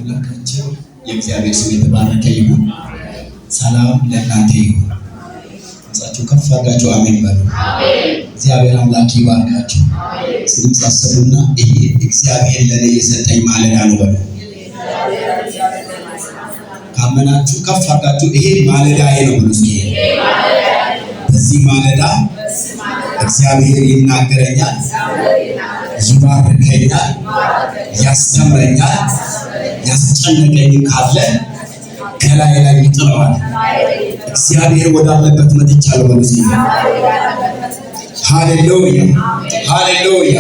አምላካችን የእግዚአብሔር ስም የተባረከ ይሁን። ሰላም ለእናንተ ይሁን። ድምጻችሁ ከፍ አድርጋችሁ አሜን በሉ። እግዚአብሔር አምላክ ይባርካችሁ። ድምጽ አሰሙና ይሄ እግዚአብሔር ለኔ የሰጠኝ ማለዳ ነው በሉ። ካመናችሁ ከፍ አድርጋችሁ ይሄ ማለዳዬ ነው በሉ። እስኪ በዚህ ማለዳ እግዚአብሔር ይናገረኛል፣ ይባርከኛል፣ ያስተምረኛል፣ ያስጨነቀኝ ካለ ከላይ ላይ ይጥለዋል። እግዚአብሔር ወዳለበት መጥቻለሁ በሉ። ሃሌሉያ ሃሌሉያ።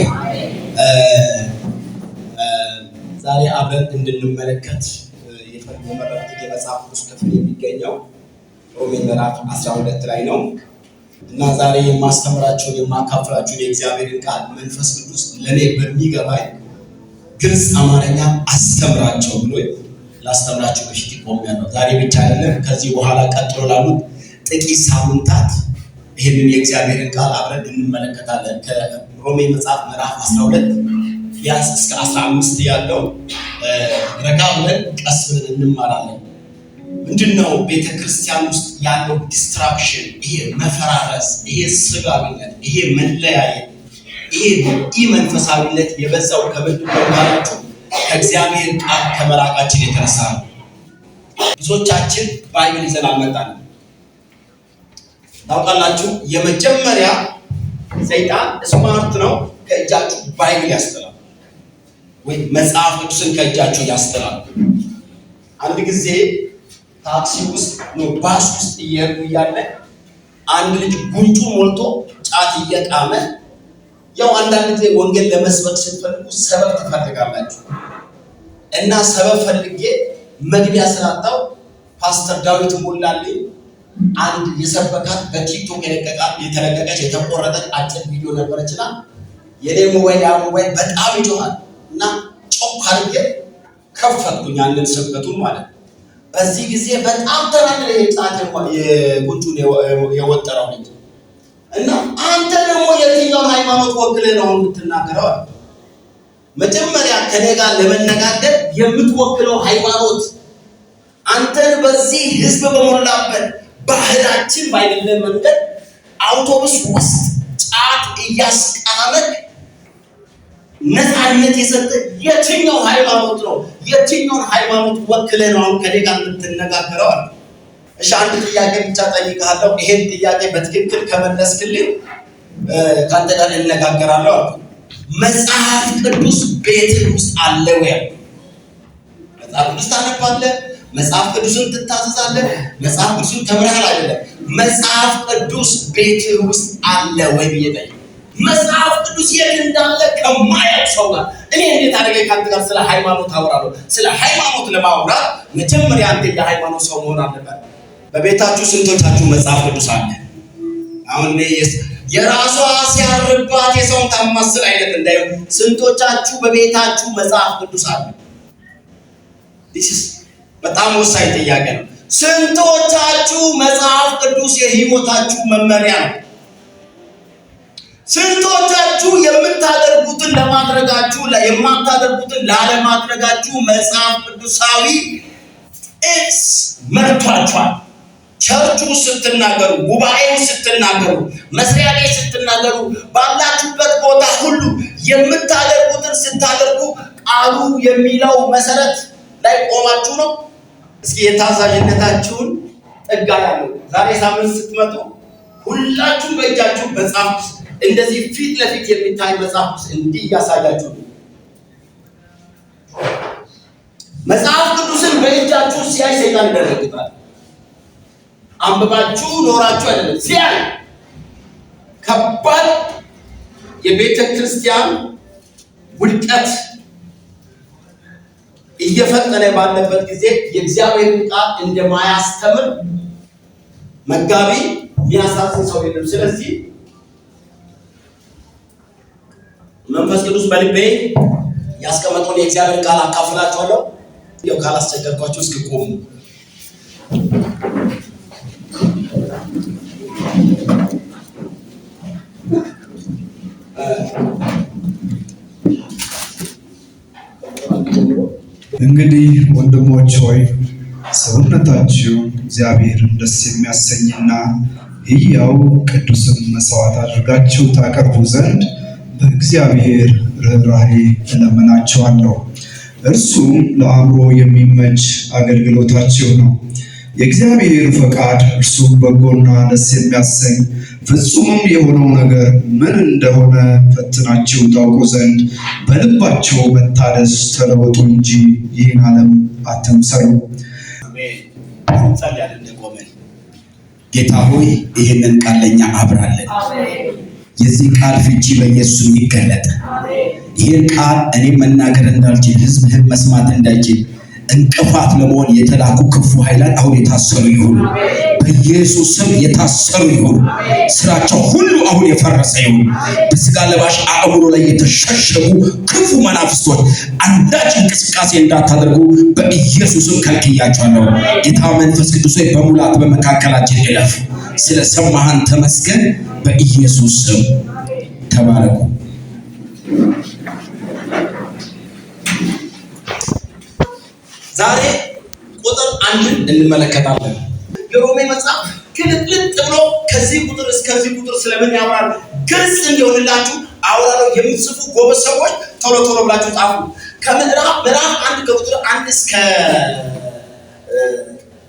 ዛሬ አብረን እንድንመለከት የመረጥኩት የመጽሐፍ ቅዱስ ክፍል የሚገኘው ሮሜ ምዕራፍ 12 ላይ ነው እና ዛሬ የማስተምራችሁን የማካፍላችሁን የእግዚአብሔርን ቃል መንፈስ ቅዱስ ለኔ በሚገባኝ ግልጽ አማርኛ አስተምራቸው ብሎ ላስተምራችሁ በፊት ቆሜያለሁ። ዛሬ ብቻ አይደለም፣ ከዚህ በኋላ ቀጥሎ ላሉት ጥቂት ሳምንታት ይህንን የእግዚአብሔርን ቃል አብረን እንመለከታለን። ከሮሜ መጽሐፍ ምዕራፍ 12 ቢያንስ እስከ 15 ያለው ረጋ ብለን ቀስ ብለን እንማራለን። ምንድነው ቤተክርስቲያን ውስጥ ያለው ዲስትራክሽን? ይሄ መፈራረስ፣ ይሄ ስጋዊነት፣ ይሄ መለያየት፣ ይሄ ኢመንፈሳዊነት የበዛው ከምንድነው ካላችሁ ከእግዚአብሔር ቃል ከመራቃችን የተነሳ ነው። ብዙዎቻችን ባይብል ይዘን አልመጣንም። ታውቃላችሁ፣ የመጀመሪያ ሰይጣን ስማርት ነው፣ ከእጃችሁ ባይብል ያስጥላል ወይ መጽሐፍ ቅዱስን ከእጃችሁ ያስጥላል። አንድ ጊዜ ታክሲ ውስጥ ነው ባስ ውስጥ እየሄዱ እያለ አንድ ልጅ ጉንጩ ሞልቶ ጫት እየቃመ፣ ያው አንዳንድ ጊዜ ወንጌል ለመስበክ ስትፈልጉ ሰበብ ትፈልጋላችሁ እና ሰበብ ፈልጌ መግቢያ ስላጣው ፓስተር ዳዊት ሞላልኝ አንድ የሰበካት በቲክቶክ የተለቀቀች የተቆረጠች አጭር ቪዲዮ ነበረችና የኔ ሞባይል በጣም ይጮሃል እና ጮክ አድርጌ ከፈትኩኝ አንድን ስብከቱን ማለት ነው። በዚህ ጊዜ በጣም ተናደደ የጫት የጉንጩን የወጠረው ልጅ እና አንተ ደግሞ የትኛውን ሃይማኖት ወክለህ ነው የምትናገረው? መጀመሪያ ከኔ ጋር ለመነጋገር የምትወክለው ሃይማኖት አንተን በዚህ ህዝብ በሞላበት ባህላችን ባይደለ መንገድ አውቶቡስ ውስጥ ጫት እያስቃመክ ነፃነት የሰጠ የትኛው ሃይማኖት ነው? የትኛውን ሃይማኖት ወክለህ ነው አሁን ከኔ ጋር የምትነጋገረው? አለ። እሺ አንድ ጥያቄ ብቻ ጠይቃለሁ። ይሄን ጥያቄ በትክክል ከመለስክልኝ ካንተ ጋር እንነጋገራለሁ አልኩ። መጽሐፍ ቅዱስ ቤትህ ውስጥ አለ ወይ? መጽሐፍ ቅዱስ ታነባለህ? መጽሐፍ ቅዱስን ትታዘዛለህ? መጽሐፍ ቅዱስን ተምረሃል አይደለም? መጽሐፍ ቅዱስ ቤትህ ውስጥ አለ ወይ ብዬ ጠይቅ። መጽሐፍ ቅዱስ የት እንዳለ ከማያውቅ ሰው ጋር እኔ እንዴት አድርጌ ካንተ ጋር ስለ ሃይማኖት አወራለሁ? ስለ ሃይማኖት ለማውራት መጀመሪያ አንተ የሃይማኖት ሰው መሆን አለበት። በቤታችሁ ስንቶቻችሁ መጽሐፍ ቅዱስ አለ? አሁን የራሷ ሲያርባት የሰውን ታማስል አይነት እንዳይሆን ስንቶቻችሁ በቤታችሁ መጽሐፍ ቅዱስ አለ? በጣም ወሳኝ ጥያቄ ነው። ስንቶቻችሁ መጽሐፍ ቅዱስ የህይወታችሁ መመሪያ ነው? ስንቶቻችሁ የምታደርጉትን ለማድረጋችሁ የማታደርጉትን ላለማድረጋችሁ መጽሐፍ ቅዱሳዊ ጥቅስ መርቷችኋል? ቸርቹ ስትናገሩ፣ ጉባኤው ስትናገሩ፣ መስሪያ ቤት ስትናገሩ፣ ባላችሁበት ቦታ ሁሉ የምታደርጉትን ስታደርጉ ቃሉ የሚለው መሰረት ላይ ቆማችሁ ነው? እስኪ የታዛዥነታችሁን ጥጋ ያለው ዛሬ ሳምንት ስትመጡ ሁላችሁ በእጃችሁ መጽሐፍ እንደዚህ ፊት ለፊት የሚታይ መጽሐፍ እንዲህ ያሳያችሁ። መጽሐፍ ቅዱስን በእጃችሁ ሲያይ ሰይጣን ይደነግጣል። አንብባችሁ ኖራችሁ አይደለም፣ ሲያይ ከባድ የቤተ ክርስቲያን ውድቀት እየፈጠነ ባለበት ጊዜ የእግዚአብሔርን ቃል እንደማያስተምር መጋቢ የሚያሳስብ ሰው የለም። ስለዚህ መንፈስ ቅዱስ በልቤ ያስቀመጠውን የእግዚአብሔር ቃል አካፍላችኋለሁ። ያው ካላስቸገርኳችሁ እስኪ ቆሙ። እንግዲህ ወንድሞች ሆይ ሰውነታችሁ እግዚአብሔርን ደስ የሚያሰኝና ሕያው ቅዱስም መስዋዕት አድርጋችሁ ታቀርቡ ዘንድ በእግዚአብሔር ርኅራኄ እለምናችኋለሁ። እርሱም ለአእምሮ የሚመች አገልግሎታችሁ ነው። የእግዚአብሔር ፈቃድ እርሱም በጎና ደስ የሚያሰኝ ፍጹምም የሆነው ነገር ምን እንደሆነ ፈትናችሁ ታውቁ ዘንድ በልባችሁ መታደስ ተለወጡ እንጂ ይህን ዓለም አትምሰሉ። ጌታ ሆይ ይህንን ቃል ለኛ አብራለን። የዚህ ቃል ፍቺ በኢየሱስ ይገለጥ። ይህን ቃል እኔ መናገር እንዳልችል ሕዝብህን መስማት እንዳይችል እንቅፋት ለመሆን የተላኩ ክፉ ኃይላት አሁን የታሰሩ ይሁኑ። በኢየሱስ ስም የታሰሩ ይሁኑ። ስራቸው ሁሉ አሁን የፈረሰ ይሁን። በስጋ ለባሽ አእምሮ ላይ የተሸሸጉ ክፉ መናፍስቶች አንዳች እንቅስቃሴ እንዳታደርጉ በኢየሱስም ከልክያቸዋለሁ። ጌታ መንፈስ ቅዱስ በሙላት በመካከላችን እለፍ። ስለሰማህን ተመስገን። በኢየሱስ ስም ተባረኩ። ዛሬ ቁጥር 1 እንመለከታለን። የሮሜ መጽሐፍ ግልጥልጥ ብሎ ከዚህ ቁጥር እስከዚህ ቁጥር ስለምን ያወራል ግልጽ እንዲሆንላችሁ አወራለሁ። የምትጽፉ ጎበዝ ሰዎች ቶሎ ቶሎ ብላችሁ ጻፉ። ከምዕራፍ 1 ከቁጥር 1 እስከ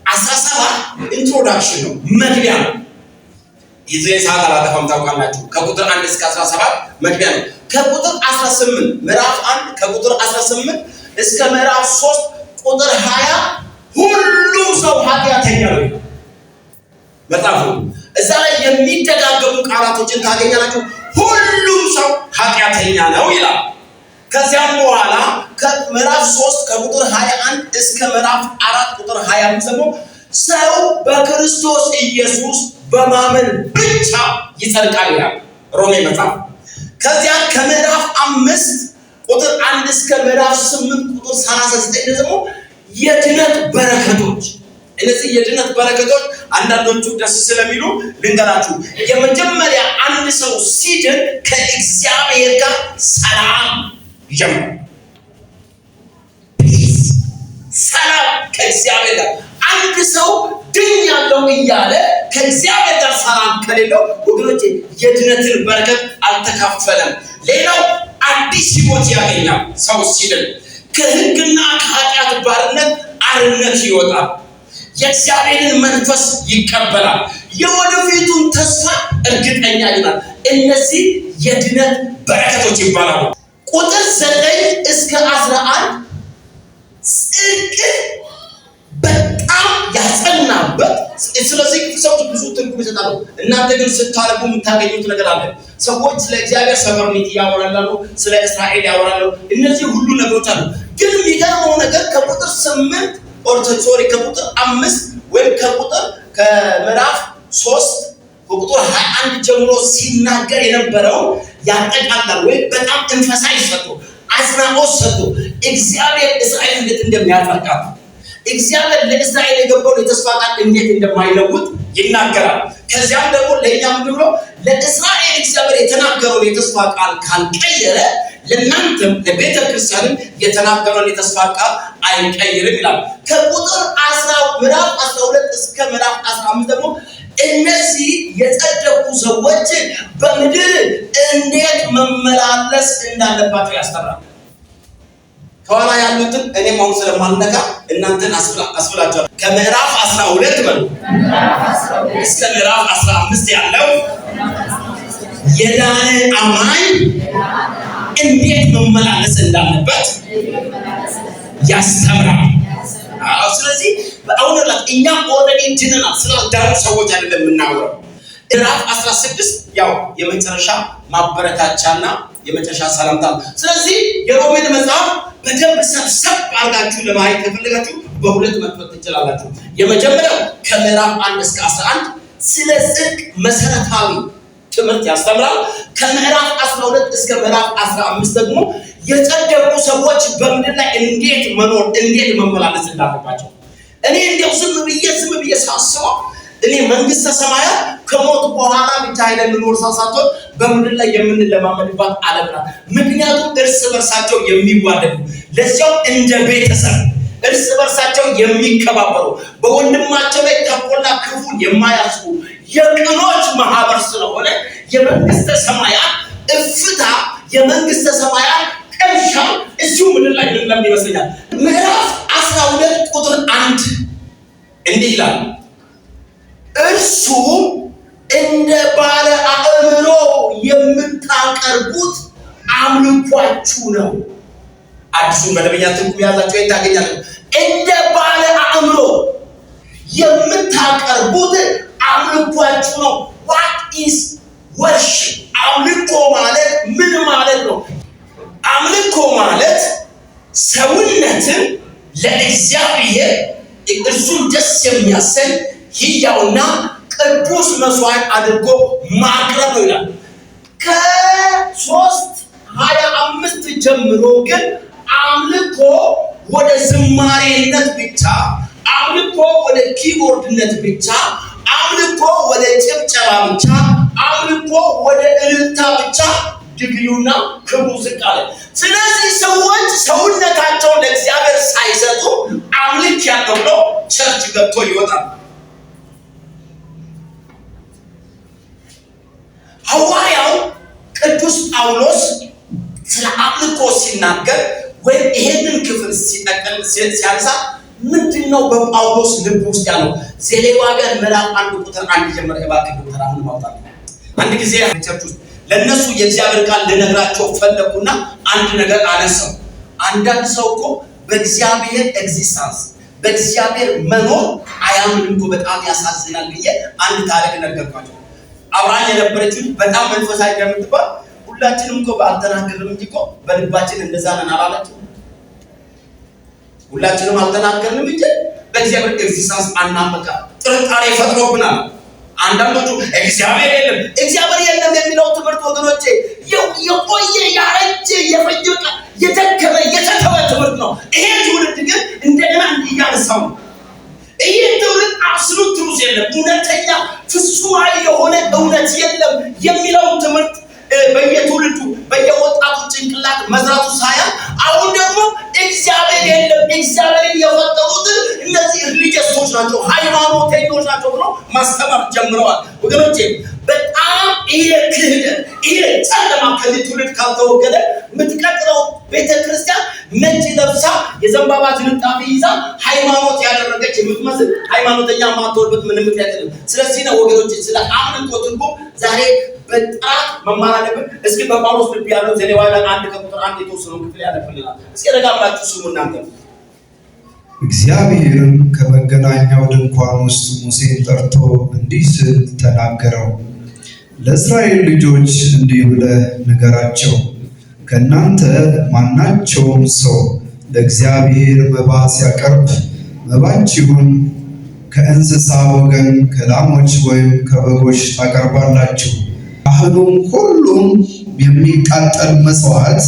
17 ኢንትሮዳክሽን ነው፣ መግቢያ ነው። የዚህ ሰዓት አላጠፋም ታውቃላችሁ። ከቁጥር 1 እስከ 17 መግቢያ ነው። ከቁጥር 18 ምዕራፍ 1 ከቁጥር 18 እስከ ምዕራፍ 3 ቁጥር 20 ሁሉም ሰው ኃጢአተኛ ነው መጽሐፉ። እዛ ላይ የሚደጋገሙ ቃላቶችን ታገኛላችሁ። ሁሉም ሰው ኃጢአተኛ ነው ይላል። ከዚያም በኋላ ከምዕራፍ 3 ከቁጥር 21 እስከ ምዕራፍ 4 ቁጥር 25 ደግሞ ሰው በክርስቶስ ኢየሱስ በማመን ብቻ ይጸድቃል ይላል ሮሜ መጽሐፍ። ከዚያ ከምዕራፍ 5 ቁጥር 1 እስከ ምዕራፍ 8 ቁጥር 39 ደግሞ የድነት በረከቶች። እነዚህ የድነት በረከቶች አንዳንዶቹ ደስ ስለሚሉ ልንገራችሁ። የመጀመሪያ አንድ ሰው ሲድን ከእግዚአብሔር ጋር ሰላም ይጀምራል። ሰላም ከእግዚአብሔር ጋር። አንድ ሰው ድኛለሁ እያለ ከእግዚአብሔር ጋር ሰላም ከሌለው ወገኖቼ የድነትን በረከት አልተካፈለም። ሌላው አዲስ ሕይወት ያገኛል። ሰው ሲድን ከሕግና ከኃጢአት ባርነት አርነት ይወጣል። የእግዚአብሔርን መንፈስ ይቀበላል። የወደፊቱን ተስፋ እርግጠኛ ይሆናል። እነዚህ የድነት በረከቶች ይባላሉ። ቁጥር 9 እስከ 11 ጽድቅ በጣም ያጸናበት። ስለዚህ ሰዎች ብዙ ትርጉም ይሰጣሉ። እናንተ ግን ስታነቡ የምታገኙት ነገር አለ። ሰዎች ስለ እግዚአብሔር ሰቨርኒቲ ያወራሉ፣ ስለ እስራኤል ያወራሉ። እነዚህ ሁሉ ነገሮች አሉ። ግን የሚገርመው ነገር ከቁጥር 8 ከቁጥር 5 ወይም ከምዕራፍ 3 ከቁጥር 21 ጀምሮ ሲናገር የነበረው ያጠቃላል። ወይም በጣም እንፈሳይ ሰጥቶ አጽናኦት ሰጥቶ እግዚአብሔር እስራኤል እንዴት እንደሚያጠቃ እግዚአብሔር ለእስራኤል የገባውን የተስፋ ቃል እንዴት እንደማይለውጥ ይናገራል። ከዚያም ደግሞ ለእኛ ምንድን ነው ለእስራኤል እግዚአብሔር የተናገረውን የተስፋ ቃል ካልቀየረ ለእናንተም ለቤተ ክርስቲያንም የተናገረውን የተስፋ ቃል አይቀይርም ይላል። ከቁጥር ምዕራፍ 12 እስከ ምዕራፍ 15 ደግሞ እነዚህ የጸደቁ ሰዎች በምድር እንዴት መመላለስ እንዳለባቸው ያስተምራል። ከኋላ ያሉትን እኔም አሁን ስለማልነካ እናንተን አስብላችኋለሁ። ከምዕራፍ 12 በሉ እስከ ምዕራፍ 15 ያለው የዳነ አማኝ እንዴት መመላለስ እንዳለበት ያስተምራል። ስለዚህ አሁን እኛ ኦልሬዲ ድነናል። ስላልዳኑ ሰዎች አይደለም የምናወራው። ምዕራፍ 16 ያው የመጨረሻ ማበረታቻና የመጨረሻ ሰላምታ ነው። ስለዚህ የሮሜን መጽሐፍ በደንብ ሰብሰብ አድርጋችሁ ለማየት ከፈለጋችሁ በሁለት መክፈል ትችላላችሁ። የመጀመሪያው ከምዕራፍ 1 እስከ 11 ስለ ጽድቅ መሰረታዊ ትምህርት ያስተምራል። ከምዕራፍ 12 እስከ ምዕራፍ 15 ደግሞ የጸደቁ ሰዎች በምድር ላይ እንዴት መኖር እንዴት መመላለስ እንዳለባቸው። እኔ እንደው ዝም ብዬ ሳስበው እኔ መንግስተ ሰማያት ከሞት በኋላ ብቻ አይደለም ኖር ሳሳቶን በምድር ላይ የምንለማመድባት ዓለም ናት። ምክንያቱም እርስ በርሳቸው የሚዋደዱ ለዚያው እንደ ቤተሰብ እርስ በርሳቸው የሚከባበሩ በወንድማቸው ላይ ተንኮልና ክፉን የማያስቡ የቅኖች ማህበር ስለሆነ የመንግስተ ሰማያት እፍታ የመንግስተ ሰማያት ቅምሻ እዚሁ ምድር ላይ ልንለምድ ይመስለኛል። ምዕራፍ 12 ቁጥር 1 እንዲህ ይላል፣ እርሱ እንደ ባለ አእምሮ የምታቀርቡት አምልኳችሁ ነው። አዲሱን መደበኛ ትርጉም ያዛችሁ ታገኛለህ። እንደ ባለ አእምሮ የምታቀርቡት አምልኳችሁ ነው። what is worship? አምልኮ ማለት ምን ማለት ነው? አምልኮ ማለት ሰውነትን ለእግዚአብሔር እርሱን ደስ የሚያሰኝ ሕያውና ቅዱስ መስዋዕት አድርጎ ማቅረብ ነው ይላል። ከ3:25 ጀምሮ ግን አምልኮ ወደ ዝማሬነት ብቻ፣ አምልኮ ወደ ኪቦርድነት ብቻ፣ አምልኮ ወደ ጭብጨባ ብቻ፣ አምልኮ ወደ እልልታ ብቻ ድግሪውና ክብሩ ዝቅ አለ። ስለዚህ ሰዎች ሰውነታቸውን ለእግዚአብሔር ሳይሰጡ አምልክ ያለው ብለው ቸርች ገብቶ ይወጣል። ሐዋርያው ቅዱስ ጳውሎስ ስለ አምልኮ ሲናገር ወይም ይሄንን ክፍል ሲያነሳ ምንድነው በጳውሎስ ልብ ውስጥ ያለው? ዘሌዋውያን ምዕራፍ 1 ቁጥር 1 ጀምሮ እባክህ ዶክተር አሁን ማውጣት አንድ ጊዜ ቸርች ውስጥ ለነሱ የእግዚአብሔር ቃል ልነግራቸው ፈለኩና አንድ ነገር አነሳው። አንዳንድ ሰው እኮ በእግዚአብሔር ኤግዚስተንስ በእግዚአብሔር መኖር አያምንም እኮ በጣም ያሳዝናል ብዬ አንድ ታሪክ ነገርኳቸው። አብራኝ የነበረችው በጣም መንፈሳዊ እንደምትባል ሁላችንም እኮ ባልተናገርንም እንጂ እኮ በልባችን እንደዛ ነን አላለችም። ሁላችንም አልተናገርንም እንጂ በእግዚአብሔር ኤግዚስተንስ አናመካ ጥርጣሬ ፈጥሮብናል። አንዳንዶቹ እግዚአብሔር የለም የሚለው ትምህርት ወገኖቼ የቆየ ያረጀ የፈጀቀ የተከበ የተተወ ትምህርት ነው። ይሄ ትውልድ ግን እንደገና እንዲያነሳው ይሄ ትውልድ አብሶሉት ትሩዝ የለም፣ እውነተኛ ፍጹማዊ የሆነ እውነት የለም የሚለው ትምህርት በየትውልዱ በየወጣቱ ጭንቅላት መዝራቱ ሳያል አሁን ደግሞ እግዚአብሔር የለም እግዚአብሔርን የፈጠሩት እነዚህ ሪሊጂየሶች ናቸው ሃይማኖተኞች ናቸው ብሎ ማስተማር ጀምረዋል። ወገኖቼ በጣም ይሄ ክህደት ይሄ ጨለማ ከዚህ ትውልድ ካልተወገደ የምትቀጥለው ቤተክርስቲያን ነጭ ለብሳ የዘንባባ ዝንጣፊ ይዛ ሃይማኖት ያደረገች የምትመስል ሃይማኖተኛ ማትወርበት ምንም ምክንያት የለም። ስለዚህ ነው ወገኖቼ ስለ አምልኮ ትርጉም ዛሬ በጣም መማር አለብን። እስኪ በጳውሎስ ልብ ያለው ዘሌዋውያን 1 ቁጥር 1 የተወሰነው ክፍል ያለፍልናል። እስኪ ረጋብላችሁ ስሙ እናንተ። እግዚአብሔርም ከመገናኛው ድንኳን ውስጥ ሙሴን ጠርቶ እንዲህ ሲል ተናገረው። ለእስራኤል ልጆች እንዲህ ብለህ ንገራቸው፣ ከእናንተ ማናቸውም ሰው ለእግዚአብሔር መባ ሲያቀርብ መባችሁን ከእንስሳ ወገን ከላሞች ወይም ከበጎች ታቀርባላችሁ። ካህኑም ሁሉም የሚቃጠል መስዋዕት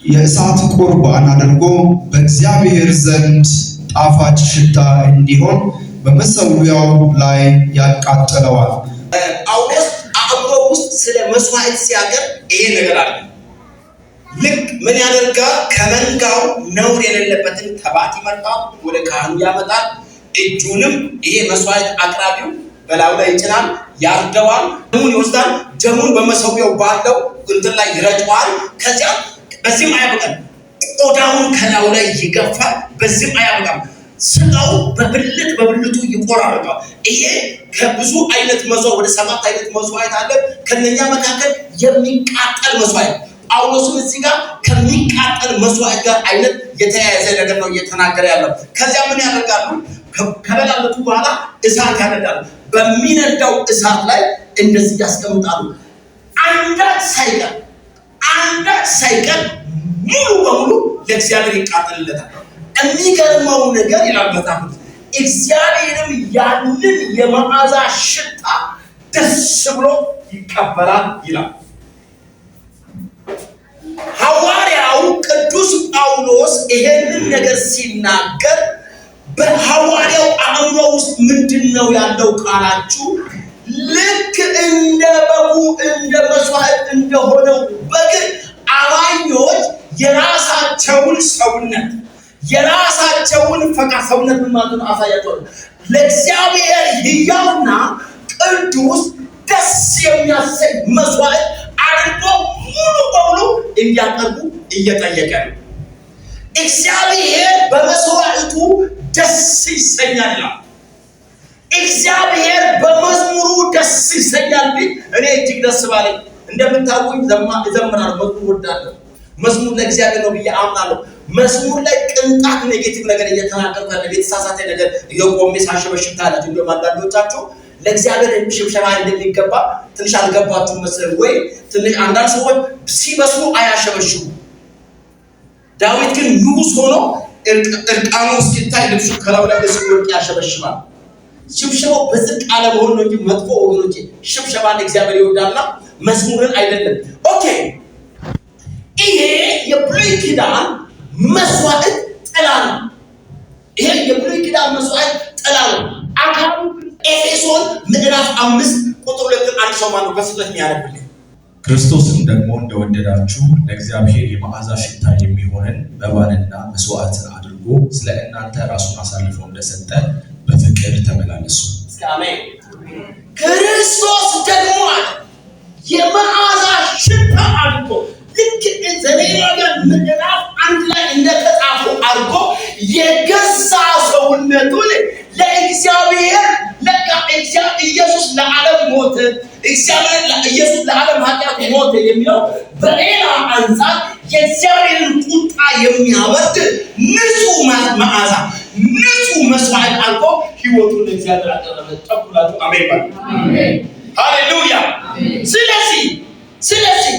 የእሳት ቁርባን አድርጎ በእግዚአብሔር ዘንድ ጣፋጭ ሽታ እንዲሆን በመሠዊያው ላይ ያቃጥለዋል። ጳውሎስ አእምሮ ውስጥ ስለ መስዋዕት ሲያቀርብ ይሄ ነገር አለ። ልክ ምን ያደርጋል? ከመንጋው ነውር የሌለበትን ተባት ይመርጣል፣ ወደ ካህኑ ያመጣል። እጁንም ይሄ መስዋዕት አቅራቢው በላዩ ላይ ይጭናል፣ ያርደዋል፣ ደሙን ይወስዳል። ደሙን በመሠዊያው ባለው እንትን ላይ ይረጨዋል። ከዚያ በዚህም አያበቃም፣ ቆዳውን ከላዩ ላይ ይገፋል። በዚህም አያበቃም፣ ስጋው በብልቱ ይቆራረጣል። ይሄ ከብዙ አይነት መስዋዕት ወደ 7 አይነት መስዋዕት አለ። ከነኛ መካከል የሚቃጠል መስዋዕት ጳውሎስም እዚህ ጋር ከሚቃጠል መስዋዕት ጋር አይነት የተያያዘ ነገር ነው እየተናገረ ያለው። ከዚያ ምን ያደርጋሉ? ከበላለቱ በኋላ እሳት ያነዳሉ። በሚነዳው እሳት ላይ እንደዚህ ያስቀምጣሉ። አንዳች ሳይቀር ሙሉ በሙሉ ለእግዚአብሔር ይቃጠልለታል። የሚገርመው ነገር ይላል መጽሐፍ እግዚአብሔርም ያንን የመዓዛ ሽታ ደስ ብሎ ይቀበላል ይላል። ሐዋርያው ቅዱስ ጳውሎስ ይሄንን ነገር ሲናገር በሐዋርያው አእምሮ ውስጥ ምንድነው ያለው ካላችሁ ልክ እንደ በጉ እንደ መስዋዕት እንደሆነው በግ አማኞች የራሳቸውን ሰውነት የራሳቸውን ፈቃድ ሰውነት ምን ማለት ነው አሳያቸዋለሁ። ለእግዚአብሔር ሕያውና ቅዱስ ደስ የሚያሰኝ መስዋዕት አድርጎ ሙሉ በሙሉ እንዲያቀርቡ እየጠየቀ ነው። እግዚአብሔር በመስዋዕቱ ደስ ይሰኛል። እግዚአብሔር በመዝሙሩ ደስ ይሰኛል። እኔ እጅግ ደስ ባለኝ እንደምታውቁኝ እዘምራለሁ፣ መዝሙር ወዳለሁ። መዝሙር ለእግዚአብሔር ነው ብዬ አምናለሁ። መዝሙር ላይ ቅንጣት ኔጌቲቭ ነገር እየተናገርኩ ያለ የተሳሳተ ነገር እየቆሜ ሳሸበሽብ ታያላችሁ። እንደውም አንዳንዶቻችሁ ለእግዚአብሔር ሽብሸባ እንደሚገባ ትንሽ አልገባችሁም መሰለኝ። ወይ ትንሽ አንዳንድ ሰዎች ሲበስሉ አያሸበሽቡ። ዳዊት ግን ንጉሥ ሆኖ እርቃኑ እስኪታይ ልብሱ ከላዩ ላይ ሲወድቅ ያሸበሽባል። ሽብሸባው በዝቅ አለመሆን ነው እንጂ መጥፎ ወገኖቼ፣ ሽብሸባን እግዚአብሔር ይወዳልና መዝሙርን አይደለም። ኦኬ፣ ይሄ የብሉይ ኪዳን መስዋዕት ጥላ ነው። ይሄ የብሉይ ኪዳን መስዋዕት ጥላ ነው። አካሉ ኤፌሶን ምዕራፍ 5 ቁጥር 2 አንድ ሰው ማነው በፍጥነት የሚያነብልኝ? ክርስቶስም ደግሞ እንደወደዳችሁ ለእግዚአብሔር የመዓዛ ሽታ የሚሆንን መባንና መስዋዕትን አድርጎ ስለ እናንተ ራሱን አሳልፎ እንደሰጠ በፍቅር ተመላለሱ። አሜን። ክርስቶስ ደግሞ የመዓዛ ሽታ አድርጎ ልክ ዘሌዋውያን ምዕራፍ 1 ላይ እንደተጻፈው አድርጎ የገዛ ሰውነቱን ለእግዚአብሔር ኢየሱስ ለዓለም ሞተ፣ ኢየሱስ ለዓለም ኃጢአት ሞተ የሚለው በሌላ አንጻር የእግዚአብሔርን ቁጣ የሚያበርድ ንጹህ መዓዛ ንጹህ መስዋዕት አድርጎ ሕይወቱን ለእግዚአብሔር አቀረበ። ተቀበላችሁ? አሜን። ሃሌሉያ። ስለዚህ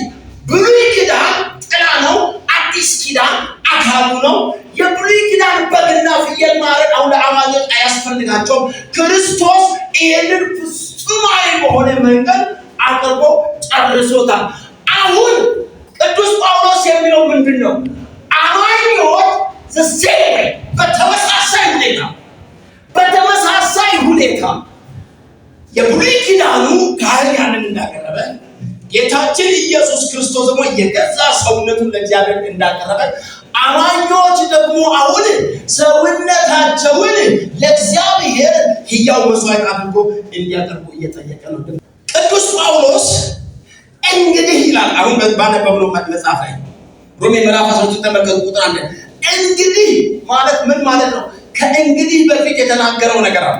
ብሉይ ኪዳን ጥላ ነው፣ አዲስ ኪዳን አካሉ ነው። የብሉይ ኪዳን በግና ፍየል ማረድ አሁን ለአማኞች አያስፈልጋቸውም። ክርስቶስ ይህንን ፍጹማዊ በሆነ መንገድ አቅርቦ ጨርሶታል። አሁን ቅዱስ ጳውሎስ የሚለው ምንድን ነው? አማኞች በተመሳሳይ ሁኔታ የብሉይ ኪዳኑ ካህን ያንን እንዳቀረበ ጌታችን ኢየሱስ ክርስቶስ ደግሞ የገዛ ሰውነቱን ለእግዚአብሔር እንዳቀረበ አማኞች ደግሞ አሁን ሰውነታቸውን ለእግዚአብሔር ሕያው መስዋዕት አድርጎ እንዲያቀርቡ እየጠየቀ ነው። ቅዱስ ጳውሎስ እንግዲህ ይላል አሁን ባነበብነው መጽሐፍ ላይ ሮሜ ምዕራፍ 12 ተመልከቱ ቁጥር 1 እንግዲህ ማለት ምን ማለት ነው? ከእንግዲህ በፊት የተናገረው ነገር አለ።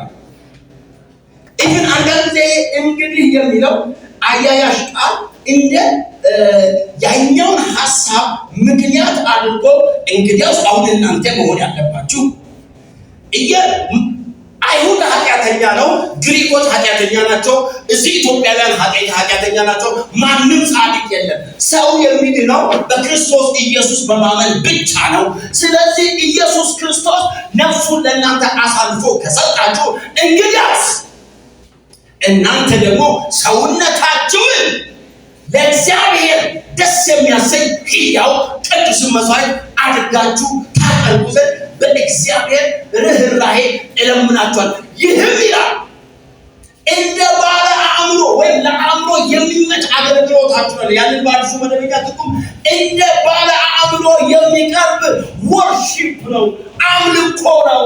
ይህን አንዳንድ ጊዜ እንግዲህ የሚለው አያያሽ ቃል እንደ ያኛውን ሐሳብ ምክንያት አድርጎ እንግዲያውስ አሁን እናንተ መሆን ያለባችሁ አይሁድ ኃጢአተኛ ነው፣ ግሪኮች ኃጢአተኛ ናቸው፣ እዚህ ኢትዮጵያውያን ኃጢአተኛ ናቸው። ማንም ጻድቅ የለም። ሰው የሚድነው በክርስቶስ ኢየሱስ በማመን ብቻ ነው። ስለዚህ ኢየሱስ ክርስቶስ ነፍሱን ለእናንተ አሳልፎ ከሰጣችሁ እንግዲያስ እናንተ ደግሞ ሰውነታችሁን ለእግዚአብሔር ደስ የሚያሰኝ ሕያው ቅዱስ መስዋዕት አድርጋችሁ ታቀርቡ ዘንድ በእግዚአብሔር ርኅራኄ እለምናችኋል። ይህም ይላል እንደ ባለ አእምሮ ወይም ለአእምሮ የሚመች አገልግሎታችሁ ነው። ያንን በአዲሱ መደበኛ ትርጉም እንደ ባለ አእምሮ የሚቀርብ ወርሺፕ ነው፣ አምልኮ ነው።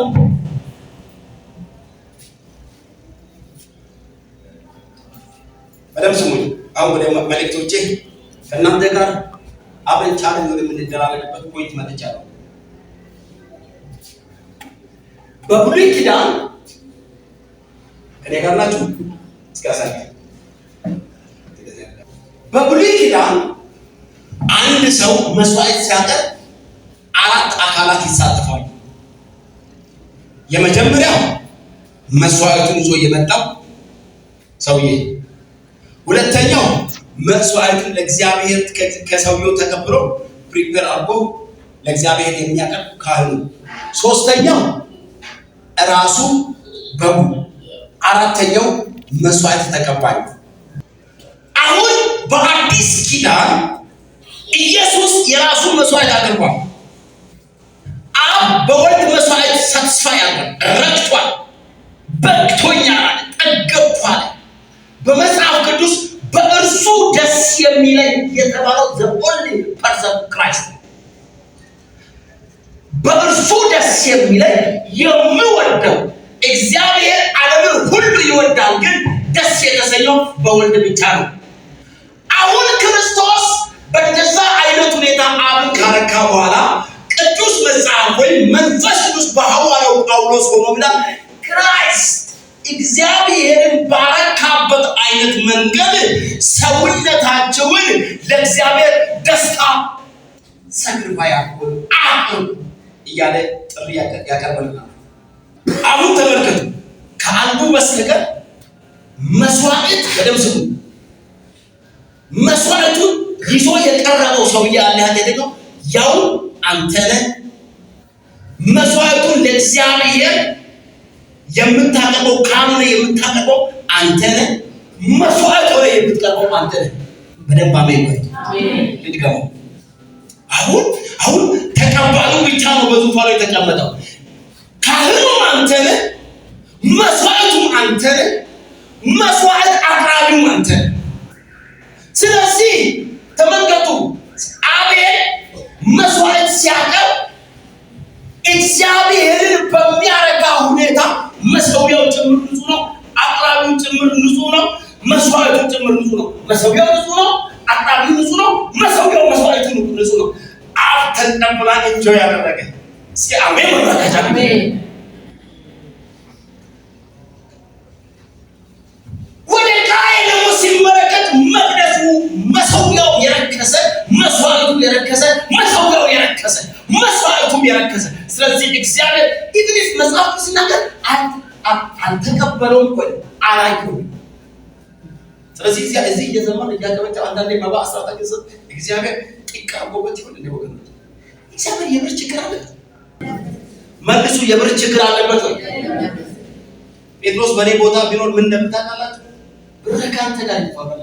በደምብ ስሙኝ። አሁን ወደ መልእክቶቼ ከእናንተ ጋር አብረን ቻለን ወደምንደራረግበት ፖይንት መጥቻለሁ። በብሉይ ኪዳን ከኔ ጋር ናችሁ? እስኪያሳይ በብሉይ ኪዳን አንድ ሰው መስዋዕት ሲያቀርብ 4 አካላት ይሳተፋሉ። የመጀመሪያው መስዋዕቱን ይዞ የመጣው ሰውዬ፣ ሁለተኛው መስዋዕቱን ለእግዚአብሔር ከሰውየው ተቀብሎ ፕሪፔር አድርጎ ለእግዚአብሔር የሚያቀርብ ካህኑ፣ ሶስተኛው ራሱ በጉ፣ አራተኛው መስዋዕት ተቀባይ። አሁን በአዲስ ኪዳን ኢየሱስ የራሱ መስዋዕት አድርጓል። አብ በወልድ መስዋዕት ሳትስፋይ አድርጓል፣ ረክቷል፣ በቅቶኛል፣ ጠገብቷል። የሚለኝ የተባለው the only person Christ በእርሱ ደስ የሚለኝ የምወደው እግዚአብሔር ዓለምን ሁሉ ይወዳል፣ ግን ደስ የተሰኘው በወልድ ብቻ ነው። አሁን ክርስቶስ በእንደዛ አይነት ሁኔታ አብን ካረካ በኋላ ቅዱስ መጽሐፍ ወይም መንፈስ ቅዱስ በሐዋርያው ጳውሎስ ሆኖ ብሏል ክራይስት እግዚአብሔርን ባረካበት አይነት መንገድ ሰውነታቸውን ለእግዚአብሔር ደስታ ሰክሪፋይ አድርጉ እያለ ጥሪ ያቀርበልናል። አሁን ተመልከቱ፣ ከአንዱ በስተቀር መስዋዕት በደም ስሙ መስዋዕቱን ይዞ የቀረበው ሰውዬ አለ ያደረገው ያው አንተ ነህ። መስዋዕቱን ለእግዚአብሔር የምታቀርበው ካህኑ የምታቀርበው አንተ ነህ። መስዋዕት ሆነ የምትቀርበው አንተ ነህ። በደንብ አሜን። ልድገመው። አሁን ተቀባሉ ብቻ ነው በዙፋኑ የተቀመጠው። ካህኑ አንተ ነህ፣ መስዋዕቱም አንተ ነህ፣ መስዋዕት አቅራቢው አንተ ነህ። ስለዚህ ተመልከቱ፣ አቤል መስዋዕት ሲያቀርብ እግዚአብሔርን በሚያረካ ሁኔታ መሰዊያው ጭምር ንጹህ ነው፣ አቅራቢው ጭምር ንጹህ ነው፣ መስዋዕቱ ጭምር ንጹህ ነው። መሰዊያው ንጹህ ነው፣ አቅራቢው ንጹህ ነው፣ መሰዊያው መስዋዕቱ ንጹህ ነው። አብ ተቀብላን እንጆ ያደረገ እስኪ አሜን ወራታ አሜን። ወደ ቃይ ደግሞ ሲመለከት መቅደሱ መሰዊያው የረከሰ፣ መስዋዕቱ የረከሰ፣ መሰዊያው የረከሰ፣ መስዋዕቱም የረከሰ። ስለዚህ እግዚአብሔር ኢቭኒስ መጽሐፍ ሲናገር አልተቀበለውም ወይ አላየው። ስለዚህ እዚህ እየዘመን እያቀበጨው አንዳንዴ መባ አስራታ ገንዘብ እግዚአብሔር ይቀርቦበት ይሁን እንደ ወገኖች እግዚአብሔር የብር ችግር አለበት። መልሱ የብር ችግር አለበት ወይ? ጴጥሮስ በኔ ቦታ ቢኖር ምን እንደምታውቃላችሁ? ብር ካንተ ጋር ይፋባል።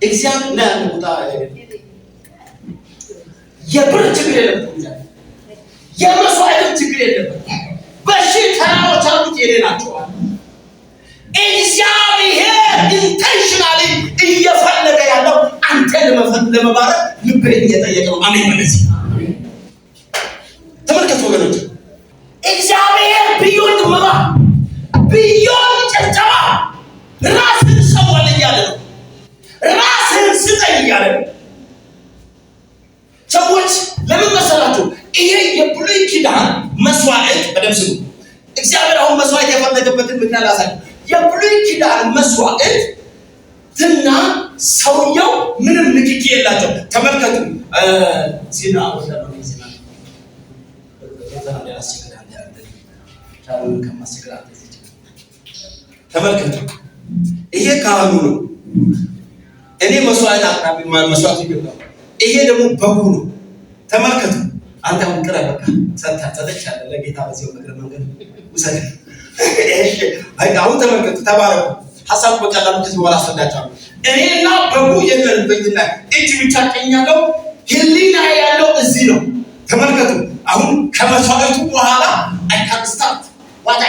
እግዚአብሔር እና ያለ ቦታ የብር ችግር የለበትም። የመስዋዕት ችግር የለበትም። በሺህ ተራሮች አሉት የኔ ናቸው። እግዚአብሔር ኢንቴንሽናሊ እየፈለገ ያለው አንተ ለመባረክ ልብህን እየጠየቀ ነው። አሜን በለዚህ ተመልከቱ ወገኖች፣ እግዚአብሔር ቢዮን መባ ቢዮን ጨብጨባ ራስን ሰዋል እያለ ነው። ራስን ስጠኝ እያለ ነው። ሰዎች ለምን መሰላችሁ? ይሄ የብሉይ ኪዳን መስዋዕት በደም ስሙ። እግዚአብሔር አሁን መስዋዕት የፈለገበትን ምክንያት ላሳየው። የብሉይ ኪዳን መስዋዕት ትና ሰውየው ምንም ንክኪ የላቸው። ተመልከቱ ዜና ወደረው ዜና ተመልከቱ። ይሄ ካህኑ ነው። እኔ መስዋዕት አቅራቢ መስዋዕት ይገባል። ይሄ ደግሞ በጉ ነው። ተመልከቱ። አንተ አሁን ቅረብ በቃ ሰጥቻለ ለጌታ በዚህ መንገድ ውሰድ። አሁን ተመልከቱ፣ ተባረኩ። ሐሳቡ በቀላሉ ከዚህ በኋላ አስረዳችኋለሁ። እኔና በጉ የለንበትና እጅ ብቻ ቀኛለው፣ ህሊና ያለው እዚህ ነው። ተመልከቱ። አሁን ከመስዋዕቱ በኋላ አይካንስታት ዋታ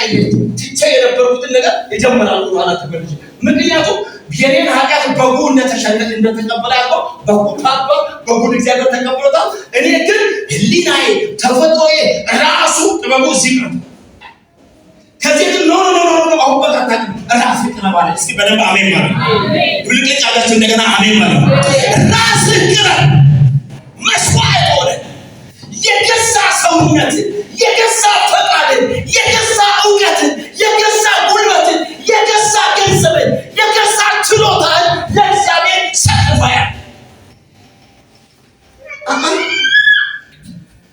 ትቼ የነበርኩትን ነገር ይጀምራሉ በኋላ ተበልጅ። ምክንያቱም የኔን ኃጢአት በጉ እንደተቀበለ ያለው በጉ ታባ በጉን እግዚአብሔር ተቀብሎታል። እኔ ግን ህሊናዬ ተፈጥሮዬ ራሱ በጉ ሲቀር ከዚህ ኖ አሁን በቃ ራስ ይቀርባል። እስኪ በደንብ አሜን ማለት ብልቅጭ አላችሁ እንደገና አሜን ማለት ራስ ይቀር መስዋዕት ሆነ። የገዛ ሰውነት፣ የገዛ ፈቃድ፣ የገዛ እውቀት፣ የገዛ ጉልበት፣ የገዛ ገንዘብ፣ የገዛ ችሎታ ለእግዚአብሔር ሰጥቷል።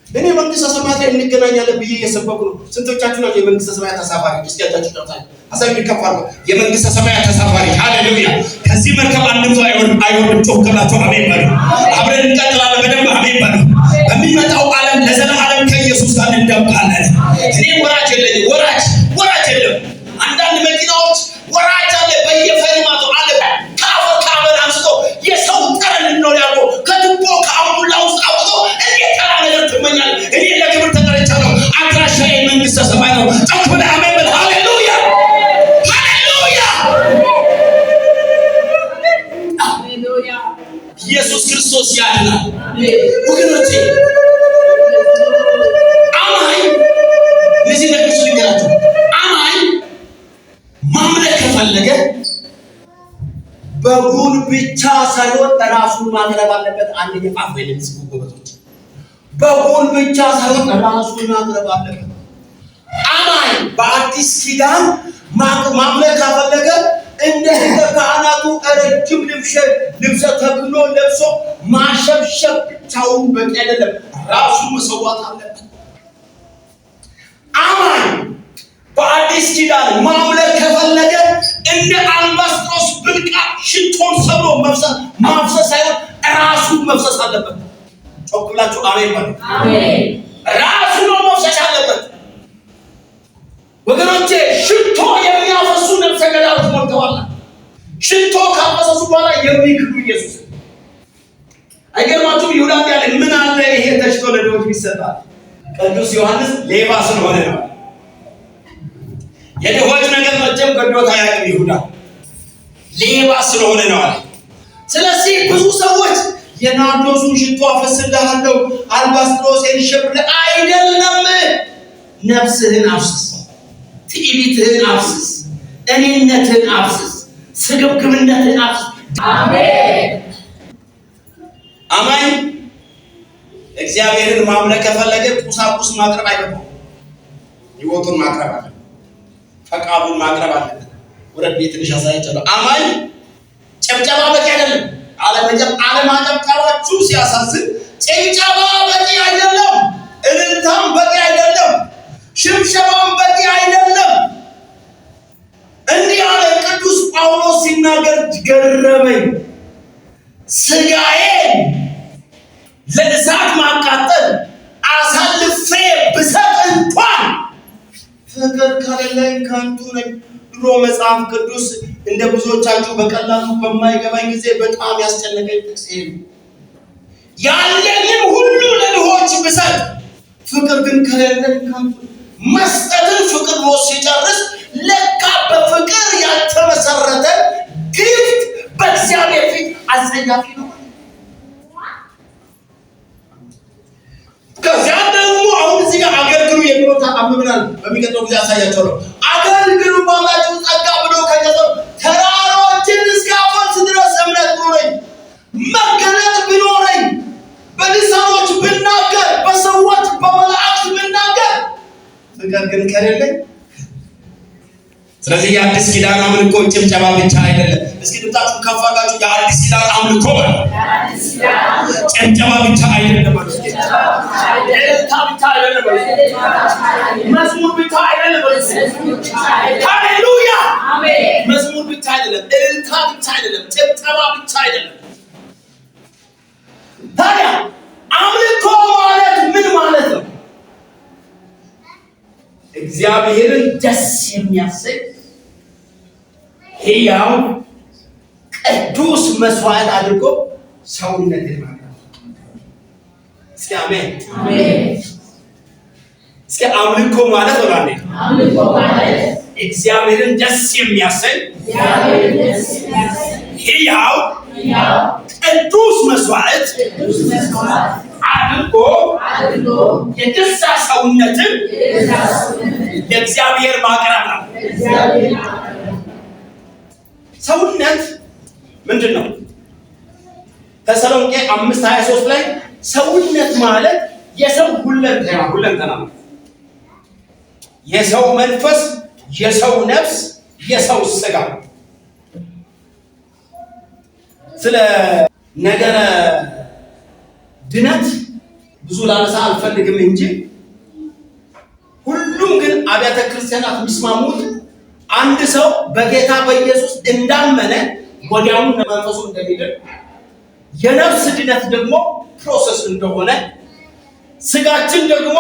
እኔ መንግስተ ሰማያት ላይ እንገናኛለን ብዬ እየሰበኩ ነው። ስንቶቻችሁ ናቸው የመንግስተ ሰማያት ተሳፋሪዎች? እስኪ ያዛችሁ ጣጣ ሐሳብ ይከፋሉ። የመንግስተ ሰማያት ተሳፋሪ ሃሌሉያ። ከዚህ መርከብ አንድም ሰው አይወርድም። ጮክላችሁ አሜን በሉ። አብረን እንቀጥላለን። በደንብ አሜን በሉ። በሚመጣው ዓለም ለዘላለም ከኢየሱስ ጋር እንደምቃለን። እኔ ወራጅ የለኝም። ወራጅ የለም። አንዳንድ መኪናዎች ወራጅ አለ በየፈሪማቱ አለ። ከአፈር አንስቶ የሰው ጠረን ነው ያለው ከቱቦ ከአምቡላ ውስጥ አውጥቶ እንዴት ተራ ነገር ትመኛለህ? እኔ ለክብር ተጠርቻለሁ። አድራሻዬ መንግስተ ሰማይ ነው። ጮክ ብለህ አሜን በል። ሃሌሉያ ሃሌሉያ ሃሌሉያ። በጉን ብቻ ሳይሆን ራሱን ማቅረብ አለበት። አንድ የፋፍ ወይንም ጎበዞች በጉን ብቻ ሳይሆን ራሱን ማቅረብ አለበት። አማኝ በአዲስ ኪዳን ማምለክ ካፈለገ እንደ ካህናቱ ረጅም ልብሰ ተክህኖ ለብሶ ማሸብሸብ ብቻውን በቂ አይደለም፣ ራሱን መሰዋት አለበት። አማኝ በአዲስ ኪዳን ማምለክ ከፈለገ እንደ አልባስጥሮስ ብልቃጥ ሽቶን ሰብሮ ማፍሰስ ሳይሆን ራሱን መፍሰስ አለበት። ጮክ ብላችሁ አሜን በሉ። አሜን። ራሱ ነው መፍሰስ አለበት። ወገኖቼ ሽቶ የሚያፈሱ ነፍሰ ገዳዮች ሞልተዋል። ሽቶ ካፈሰሱ በኋላ የሚክዱ ኢየሱስ አይገርማችሁም? ይሁዳ ያለ ምን አለ ይሄ ተሽቶ ለድሆች ይሰጣል። ቅዱስ ዮሐንስ ሌባ ስለሆነ ነው። የድሆች ነገር መቼም ገዶት አያውቅም። ይሁዳ ሌባ ስለሆነ ነው አለ። ስለዚህ ብዙ ሰዎች የናርዶሱን ሽቶ አፈስልሃለሁ አልባስጥሮስን ሸብር አይደለም፣ ነፍስህን አፍስስ፣ ትዕቢትህን አፍስስ፣ እኔነትህን አፍስስ፣ ስግብግብነትህን አፍስስ። አሜን። አማኝ እግዚአብሔርን ማምለክ ከፈለገ ቁሳቁስ ማቅረብ አይደለም፣ ህይወቱን ማቅረብ አለ፣ ፈቃዱን ማቅረብ አለ። ወደ ቤት ትንሽ አሳያችኋለሁ። አማኝ ጨብጨባ በቂ አይደለም። አለማጨብጨባችሁ ሲያሳዝን ጭብጨባ በቂ አይደለም፣ እልልታም በቂ አይደለም፣ ሽብሸባም በቂ አይደለም። እንዲህ አለ ቅዱስ ጳውሎስ ሲናገር ገረመኝ። ስጋዬን ለእሳት ማቃጠል አሳልፌ ብሰጥ እንኳን ፍቅር ከሌለኝ ከንቱ ነኝ። ድሮ መጽሐፍ ቅዱስ እንደ ብዙዎቻችሁ በቀላሉ በማይገባኝ ጊዜ በጣም ያስጨነቀኝ ጥቅስ ነው። ያለኝም ሁሉ ለድሆች ብሰጥ ፍቅር ግን ከሌለኝ ከንቱ። መስጠትን ፍቅር ነው ሲጨርስ ለካ በፍቅር ያልተመሰረተ ግፍት በእግዚአብሔር ፊት አስጸያፊ ነው። ከዚያ ደግሞ አሁን እዚህ ጋር አገልግሉ የሚለው ተአምናል። በሚቀጥለው ጊዜ አሳያቸዋለሁ። አገልግሉ ባላችሁ ጸጋ ብሎ ከጀመረ ተራሮችን እስካፈርስ ድረስ እምነት ቢኖረኝ፣ መገለጥ ቢኖረኝ፣ በልሳኖች ብናገር፣ በሰዎች በመላእክት ብናገር ፍቅር ግን ከሌለኝ። ስለዚህ የአዲስ ኪዳን አምልኮ ጭብጨባ ብቻ አይደለም። እስኪ ድምጻችሁ ከፍ አድርጋችሁ የአዲስ ኪዳን አምልኮ ጭብጨባ ብቻ አይደለም፣ እልልታ ብቻ አይደለም፣ መዝሙር ብቻ አይደለም። ሃሌሉያ! መዝሙር ብቻ አይደለም፣ እልልታ ብቻ አይደለም፣ ጭብጨባ ብቻ አይደለም። ታዲያ አምልኮ ማለት ምን ማለት ነው? እግዚአብሔርን ደስ የሚያሰኝ ሕያው ቅዱስ መስዋዕት አድርጎ ሰውነትን ማቅረብ። እስኪ አሜን። እስኪ አምልኮ ማለት ወላኔ እግዚአብሔርን ደስ የሚያሰኝ ሕያው ቅዱስ መስዋዕት አድርጎ የገዛ ሰውነትን ለእግዚአብሔር ማቅረብ ነው። ሰውነት ምንድን ነው? ተሰሎንቄ 5:23 ላይ ሰውነት ማለት የሰው ሁለንተና ነው። የሰው መንፈስ፣ የሰው ነፍስ፣ የሰው ስጋ። ስለ ነገረ ድነት ብዙ ላነሳ አልፈልግም እንጂ ሁሉም ግን አብያተ ክርስቲያናት የሚስማሙት አንድ ሰው በጌታ በኢየሱስ እንዳመነ ወዲያውኑ መንፈሱ እንደሚድን፣ የነፍስ ድነት ደግሞ ፕሮሰስ እንደሆነ፣ ስጋችን ደግሞ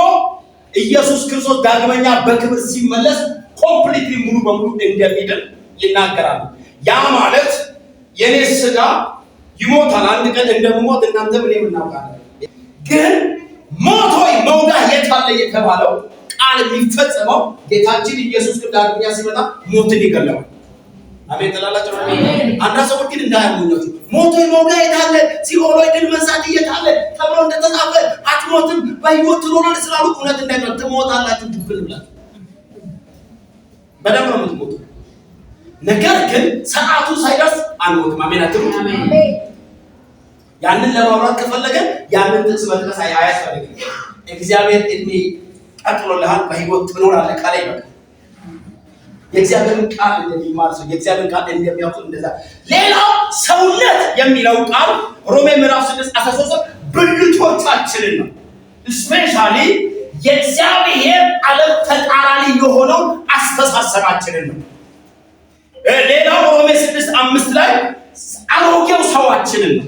ኢየሱስ ክርስቶስ ዳግመኛ በክብር ሲመለስ ኮምፕሊትሊ ሙሉ በሙሉ እንደሚድን ይናገራል። ያ ማለት የኔ ስጋ ይሞታል፣ አንድ ቀን እንደምሞት እናንተ ምን እናውቃለን። ግን ሞት ሆይ መውጋት የት አለ የተባለው ቃል የሚፈጸመው ጌታችን ኢየሱስ ክርስቶስ ዳግመኛ ሲመጣ ሞትን ይገለዋል። አሜን ተላላችሁ። አንዳንድ ሰዎች ግን እንዳያምኑት ሞት ሆይ መውጋት የት አለ፣ ሲኦል ሆይ ድል መንሳት የት አለ ተብሎ እንደተጻፈ አትሞትም በሕይወት ትኖራለህ ስላሉ እውነት እንዳይሆን ትሞታላችሁ። ድብል ብላችሁ በደም ነው የምትሞቱ። ነገር ግን ሰዓቱ ሳይደርስ አንሞትም። አሜን አትሉ? ያንን ለማውራት ከፈለገ ያንን ጥቅስ መጥቀስ አያስፈልግም። እግዚአብሔር እድሜ ቀጥሎልሃል፣ በህይወት ትኖራለህ ካለ ይበቃል። የእግዚአብሔርን ቃል እንደሚማር ሰው የእግዚአብሔርን ቃል እንደሚያውቅ እንደዛ። ሌላው ሰውነት የሚለው ቃል ሮሜ ምዕራፍ 6:13 ብልቶቻችንን ነው። ስፔሻሊ የእግዚአብሔር ዓለም ተቃራኒ የሆነው አስተሳሰባችንን ነው። ሌላው ሮሜ 6:5 ላይ አሮጌው ሰዋችንን ነው።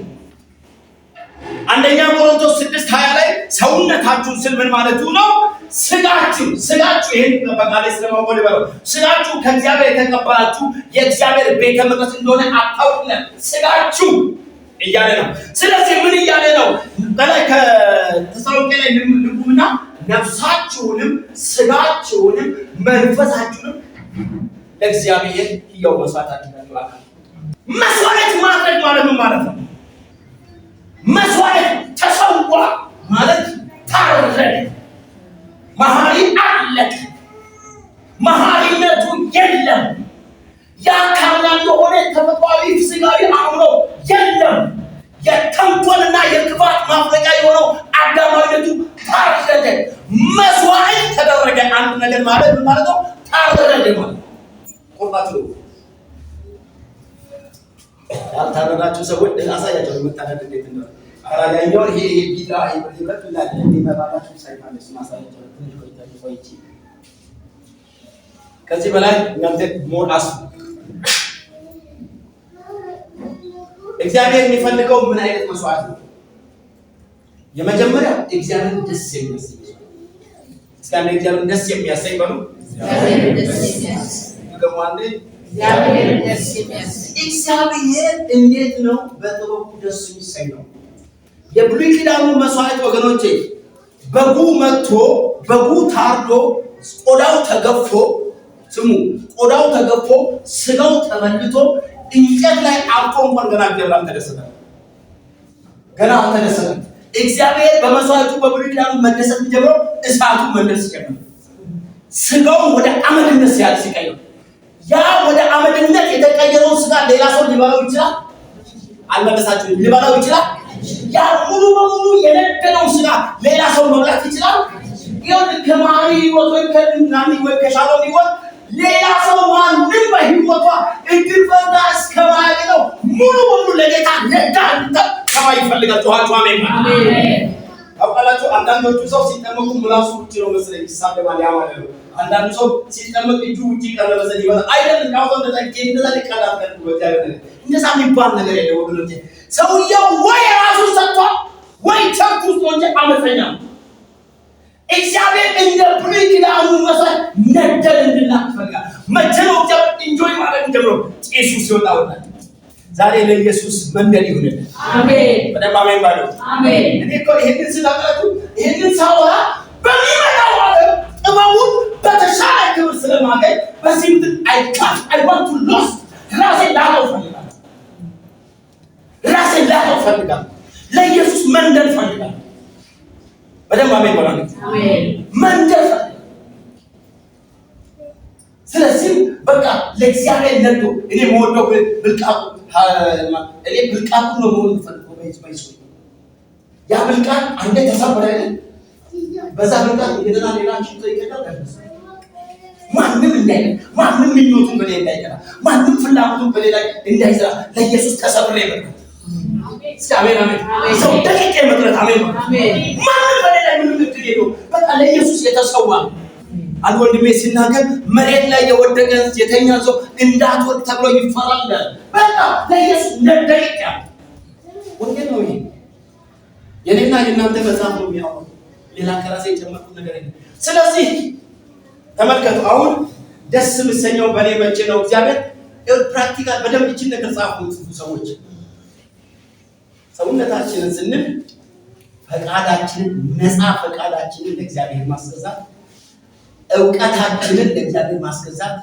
አንደኛ ቆሮንቶስ 6:20 ላይ ሰውነታችሁን ስል ምን ማለቱ ነው? ስጋችሁ ይሄን በቃሌ ስለማወል ይበለው ስጋችሁ ከእግዚአብሔር የተቀበላችሁ የእግዚአብሔር ቤተ መቅደስ እንደሆነ አታውቁም። ስጋችሁ እያለ ነው። ስለዚህ ምን እያለ ነው? በላይ ከተሰሎንቄ ላይ ልቁምና ነፍሳችሁንም ስጋችሁንም መንፈሳችሁንም ለእግዚአብሔር ሕያው መስዋዕት አድርጋችሁ መስዋዕት ማድረግ ማለት ነው ማለት ነው። መስዋዕት ተሰዋ ማለት ታረደ፣ መሐሪ አለቅ፣ መሐሪነቱ የለም። የአካልና የሆነ ተፈጥሯዊ ስጋዊ አእምሮ የለም። የተንኮልና የክፋት ማፍለቂያ የሆነው አዳማዊነቱ ታረደ፣ መስዋዕት ተደረገ። አንድ ነገር ማለት ምን ማለት ነው? ታረደ ማለት ቆርጣችሁ ያልታረዳችሁ ሰዎች አሳያቸው መታረድ እንዴት ነው? አራያኛው ይሄ ቢላ ይበቃል እንደሚመጣላችሁ ሳይማለስ ማሳያቸው ትንሽ ቆይቼ ከዚህ በላይ እናንተ ሞራስ እግዚአብሔር የሚፈልገው ምን አይነት መስዋዕት ነው? የመጀመሪያው እግዚአብሔር ደስ የሚያሰኝ እስካሁን እግዚአብሔር ደስ የሚያሰኝ በሉ እግዚአብሔር ደስ የሚያሰኝ ገማንዴ እግዚአብሔር ደስ የሚያሰኝ እግዚአብሔር እንዴት ነው በጥበቡ ደስ የሚሰኘው? የብሉይ ኪዳኑ መስዋዕት ወገኖቼ በጉ መጥቶ በጉ ታርዶ ቆዳው ተገፎ ስሙ ቆዳው ተገፎ ስጋው ተበልቶ እንጨት ላይ አልቆ እንኳን ገና እግዚአብሔር አልተደሰተም። እግዚአብሔር በመስዋዕቱ በብሉይ ኪዳኑ መደሰት ጀምሮ እሳቱ መደሰት ጀመረ። ስጋው ወደ አመድነት ሲቀየር ያ ወደ አመድነት የተቀየረው ስጋ ሌላ ሰው ሊበላው ይችላል? አልመለሳችሁም? ሊበላው ይችላል? ያ ሙሉ በሙሉ የነደደው ስጋ ሌላ ሰው መብላት ይችላል? ይሁን ከማሪ ህይወት ወይ ከናኒ ወይ ከሻሎም ህይወት ሌላ ሰው ማንም በህይወቷ እድል ፈንታ እስከማያገኘው ሙሉ በሙሉ ለጌታ ነዳ ከማይ ይፈልጋል። ተዋችሁ አሜን አሜን። አውቃላችሁ አንዳንዶቹ ሰው ሲጠመቁ ምላሱ ውጪ ነው መሰለኝ ይሳደባል ያማለ ነው። አንዳንዱ ሰው ሲጠመቅ እጁ ውጪ ቀረ መሰለኝ ይባላል። አይደለም ያው እንደዛ ሊቀላቀል በእግዚአብሔር እንደዛ የሚባል ነገር የለም ወገኖቼ። ሰውየው ወይ ራሱ ሰጥቷል ወይ ቸርች ውስጥ ወንጀ አመፀኛ ነው። እግዚአብሔር እንደ ብሉይ ኪዳኑ መስዋዕት ነደድ እንድናፈልጋል። መቼም እግዚአብሔር ኢንጆይ ማድረግ ጀምሮ ኢየሱስ ሲወጣ ወጣ። ዛሬ ለኢየሱስ መንገድ ይሁን። አሜን። በደንብ አሜን ባሉ። አሜን። እኔ እኮ ይሄንን ስላቀረብኩ ይሄንን ሳወራ በሚመጣው ዓለም ጥበቡን በተሻለ ክብር ስለማገኝ በዚህ ምድር I want to lost ራሴን ላለው ፈልጋለሁ። ለኢየሱስ መንደር ፈልጋለሁ። በደንብ አሜን ባሉ። አሜን። መንደር ስለዚህ በቃ ለእግዚአብሔር ነዶ እኔ መወደው ብልቃጡ እኔ ብልቃጡ ነው መሆን ፈልገው በይስባይስ ያ ብልቃጥ አንዴ ተሰበረ አይደል? በዛ ብልቃጥ እንደና ሌላ ሽቶ ይቀዳል። ማንም እንዳይል ማንም ምኞቱን በሌላ እንዳይቀራ ማንም ፍላጎቱን በሌላ እንዳይሰራ ለኢየሱስ ተሰብረ ይመጣ። አሜን አሜን። ሰው ደቂቃ መጥረት አሜን አሜን። ማንም በሌላ ምንም እድል የለው በቃ ለኢየሱስ የተሰዋ አንድ ወንድሜ ሲናገር መሬት ላይ የወደቀ የተኛ ሰው እንዳትወድ ተብሎ ይፈራል። በቃ ለኢየሱስ እንደደቂቃ ወንጌል ነው። የኔና የእናንተ መጽሐፍ ነው የሚያወራው። ሌላ ከራሴ የጨመርኩት ነገር የለም። ስለዚህ ተመልከቱ። አሁን ደስ የምሰኘው በእኔ መቼ ነው? እግዚአብሔር ፕራክቲካል በደንብ እቺን ነገር ጻፉት ሰዎች። ሰውነታችንን ስንል ፈቃዳችንን ነፃ ፈቃዳችንን ለእግዚአብሔር ማስገዛት፣ ዕውቀታችንን ለእግዚአብሔር ማስገዛት፣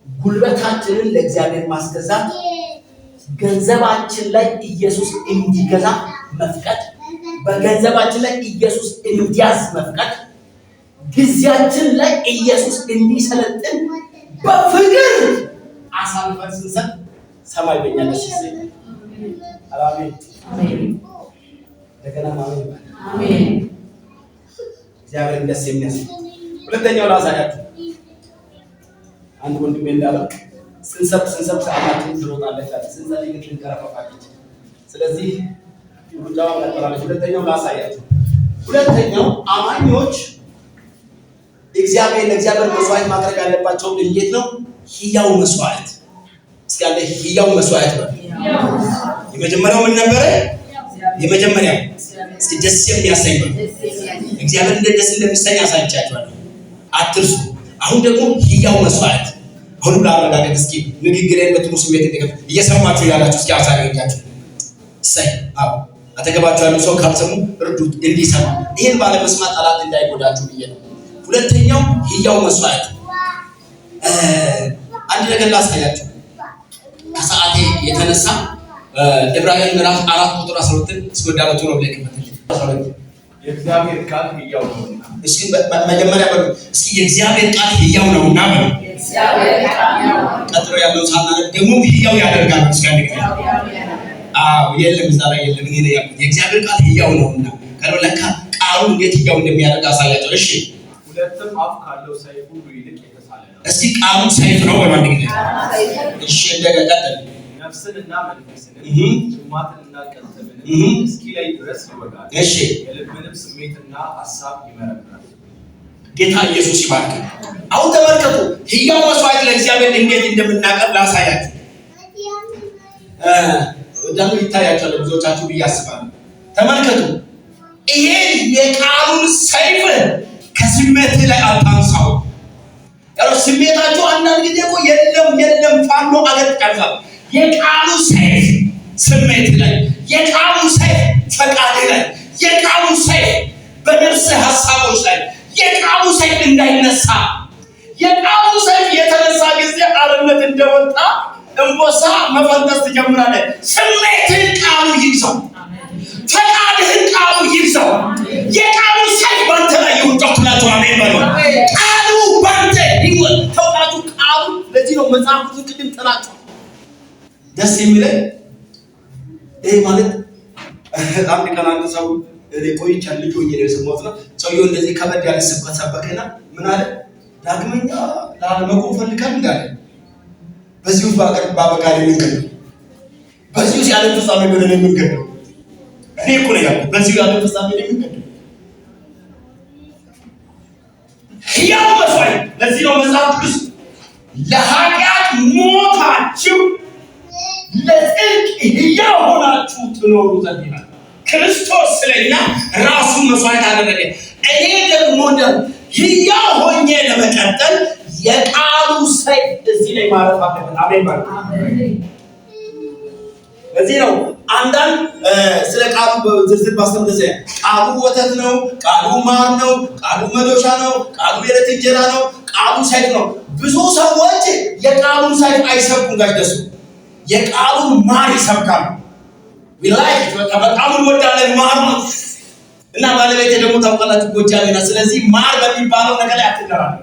ጉልበታችንን ለእግዚአብሔር ማስገዛት፣ ገንዘባችን ላይ ኢየሱስ እንዲገዛ መፍቀድ፣ በገንዘባችን ላይ ኢየሱስ እንዲያዝ መፍቀድ፣ ጊዜያችን ላይ ኢየሱስ እንዲሰለጥን በፍቅር አሳልፈን ስንሰጥ ሰማይ በእኛ ደስ ይሰኛል። አሜን አሜን። እንደገና አሜን። እግዚአብሔር ደስ የሚያሰኝ ሁለተኛው ላሳያችሁ። አንድ ወንድሜ እንዳለው ስንሰብ ሰዓታችን ትሮጣለች አለ። ስንጸልይ ግን ትንከረፈፋለች። ስለዚህ ሩጫው ቀጥላለች። ሁለተኛው ላሳያችሁ። ሁለተኛው አማኞች ለእግዚአብሔር መስዋዕት ማቅረብ ያለባቸው እንዴት ነው? ሕያው መስዋዕት። እስኪ አንተ ሕያው መስዋዕት ነው። የመጀመሪያው ምን ነበረ? የመጀመሪያው እስኪ ደስ የሚያሰኝ ነው። እግዚአብሔር ደስ እንደሚሰኝ አሳይቻችኋለሁ፣ አትርሱ። አሁን ደግሞ ሕያው መስዋዕት። አሁን ላረጋግጥ እስኪ ንግግሬን በጥሩ ስሜት እየሰማችሁ ያላችሁ እስኪ አሳያችሁ። እሰይ አዎ፣ አጠገባችሁ ያለው ሰው ካልሰሙ እርዱት እንዲሰማ። ይሄን ባለመስማት ጠላት እንዳይጎዳችሁ ብዬ ነው። ሁለተኛው ሕያው መስዋዕት። አንድ ነገር ላሳያችሁ ከሰዓቴ የተነሳ ዕብራውያን ምዕራፍ 4 ቁጥር 12 እስከወዳለቱ ነው ለከፈተልኝ። 12 የእግዚአብሔር ቃል ሕያው ነውና። እስኪ መጀመሪያ በሉ እስኪ የእግዚአብሔር ቃል ሕያው ነውና በሉ። የእግዚአብሔር ቃል ሕያው ነው። ቀጥሎ ያለው ሳናነብ ደግሞ ሕያው ያደርጋል። እስኪ አንድ ጊዜ የለም እዛ ላይ የለም። እኔ ነኝ ያልኩት የእግዚአብሔር ቃል ሕያው ነውና። ከለው ለካ ቃሉ እንዴት ሕያው እንደሚያደርግ አሳያቸው። እሺ ሁለትም አፍ ካለው ሰይፍ ሁሉ ይልቅ የተሳለ ነው። እስኪ ቃሉ ሰይፍ ነው በማን ጊዜ? እሺ እንደገና ቀጥል። ነፍስንና መንፈስን ጅማትንና ቀልጥምን እስኪ ላይ ድረስ ይወጋል። እሺ የልብንም ስሜትና ሐሳብ ይመረምራል። ጌታ ኢየሱስ ይባርክ። አሁን ተመልከቱ ሕያው መስዋዕት ለእግዚአብሔር እንዴት እንደምናቀርብ ላሳያችሁ። ወዳሉ ይታያችኋል ብዙዎቻችሁ ብዬ አስባለሁ። ተመልከቱ ይሄ የቃሉን ሰይፍ ከስሜት ላይ አታንሳው። ያው ስሜታችሁ አንዳንድ ጊዜ እኮ የለም ፋኖ አገጥቀልፋ። የቃሉ ሰይፍ ስሜት ላይ፣ የቃሉ ሰይፍ ፈቃድ ላይ፣ የቃሉ ሰይፍ በነፍስ ሐሳቦች ላይ፣ የቃሉ ሰይፍ እንዳይነሳ። የቃሉ ሰይፍ የተነሳ ጊዜ አርነት እንደወጣ እንቦሳ መፈንጠስ ትጀምራለህ። ስሜትን ቃሉ ይይዛል። ፈቃድህን ቃሉ ይይዛል። የቃሉ ሰይፍ ባንተ ላይ ይሁን። ተክላቱ አሜን በሉ። ቃሉ ባንተ ይሁን። ተውቃቱ ቃሉ ለዚህ ነው መጽሐፍ ቅዱስ ቅድም ጥላችሁ ደስ የሚለኝ ይሄ ማለት አንድ ቀን አንድ ሰው ቆይቻል ልጅ ሆኜ ነው የሰማሁት ነው። ሰውየው እንደዚህ ከበድ ያለ ስብከት ሰበከና ምን አለ? ዳግመኛ ላለመቆም ፈልጋል እንዳለ በዚህ ውስጥ ባበቃል የሚገኝ በዚህ ውስጥ ያለ ፍጻሜ ወደ እኔ የሚገኝ እኔ እኮ ነው ያልኩት። በዚህ ያለ ፍጻሜ የሚገኝ ሕያው መስዋዕት። ለዚህ ነው መጽሐፍ ቅዱስ ለኃጢአት ሞታችሁ ለጽድቅ ሕያው ሆናችሁ ትኖሩ ዘንድ ይላል። ክርስቶስ ስለኛ ራሱን መስዋዕት አደረገ። እኔ ደግሞ ሕያው ሆኜ ለመቀጠል የቃሉ ሰይፍ እዚህ ላይ ማረፍ አለበት። አሜን ማለት ለዚህ ነው አንዳንድ ስለ ቃሉ በዝርዝር ባስተምር ቃሉ ወተት ነው፣ ቃሉ ማር ነው፣ ቃሉ መዶሻ ነው፣ ቃሉ የዕለት እንጀራ ነው፣ ቃሉ ሰይፍ ነው። ብዙ ሰዎች የቃሉን ሰይፍ አይሰብኩም። ጋር ደሱ የቃሉን ማር ይሰብካሉ። በጣም እንወዳለን ማር ነው እና ባለቤቴ ደግሞ ታውቃላችሁ ጎጃሜ ናት። ስለዚህ ማር በሚባለው ነገር ላይ አትደራሉ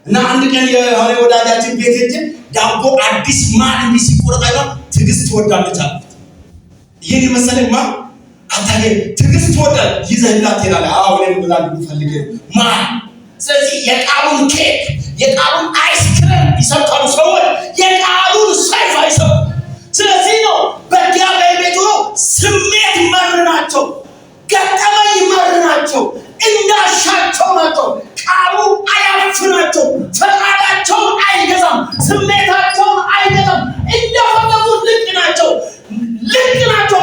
እና አንድ ቀን የሆነ ወዳጃችን ቤት ሄጄ ዳቦ አዲስ ማር እንዲህ ሲቆረጥ አይቷ ትዕግስት ትወዳለች አልኩት። ይሄን የመሰለኝ ማር አታገኝ ትዕግስት ትወዳል ይዘህላት ትሄዳለህ። አዎ እኔም ብላ ፈልጌ ማር። ስለዚህ የቃሉን ኬክ የቃሉን አይስክሬም ይሰብካሉ ሰዎች፣ የቃሉን ሰይፍ አይሰብኩም። ስለዚህ ነው በእግዚአብሔር ቤት ሆኖ ስሜት መር ናቸው፣ ገጠመኝ መር ናቸው፣ እንዳሻቸው ናቸው። ቃሉ አያፍናቸው፣ ፈቃዳቸውን አይገዛም፣ ስሜታቸውን አይገዛም። እንደፈለጉ ልቅ ናቸው።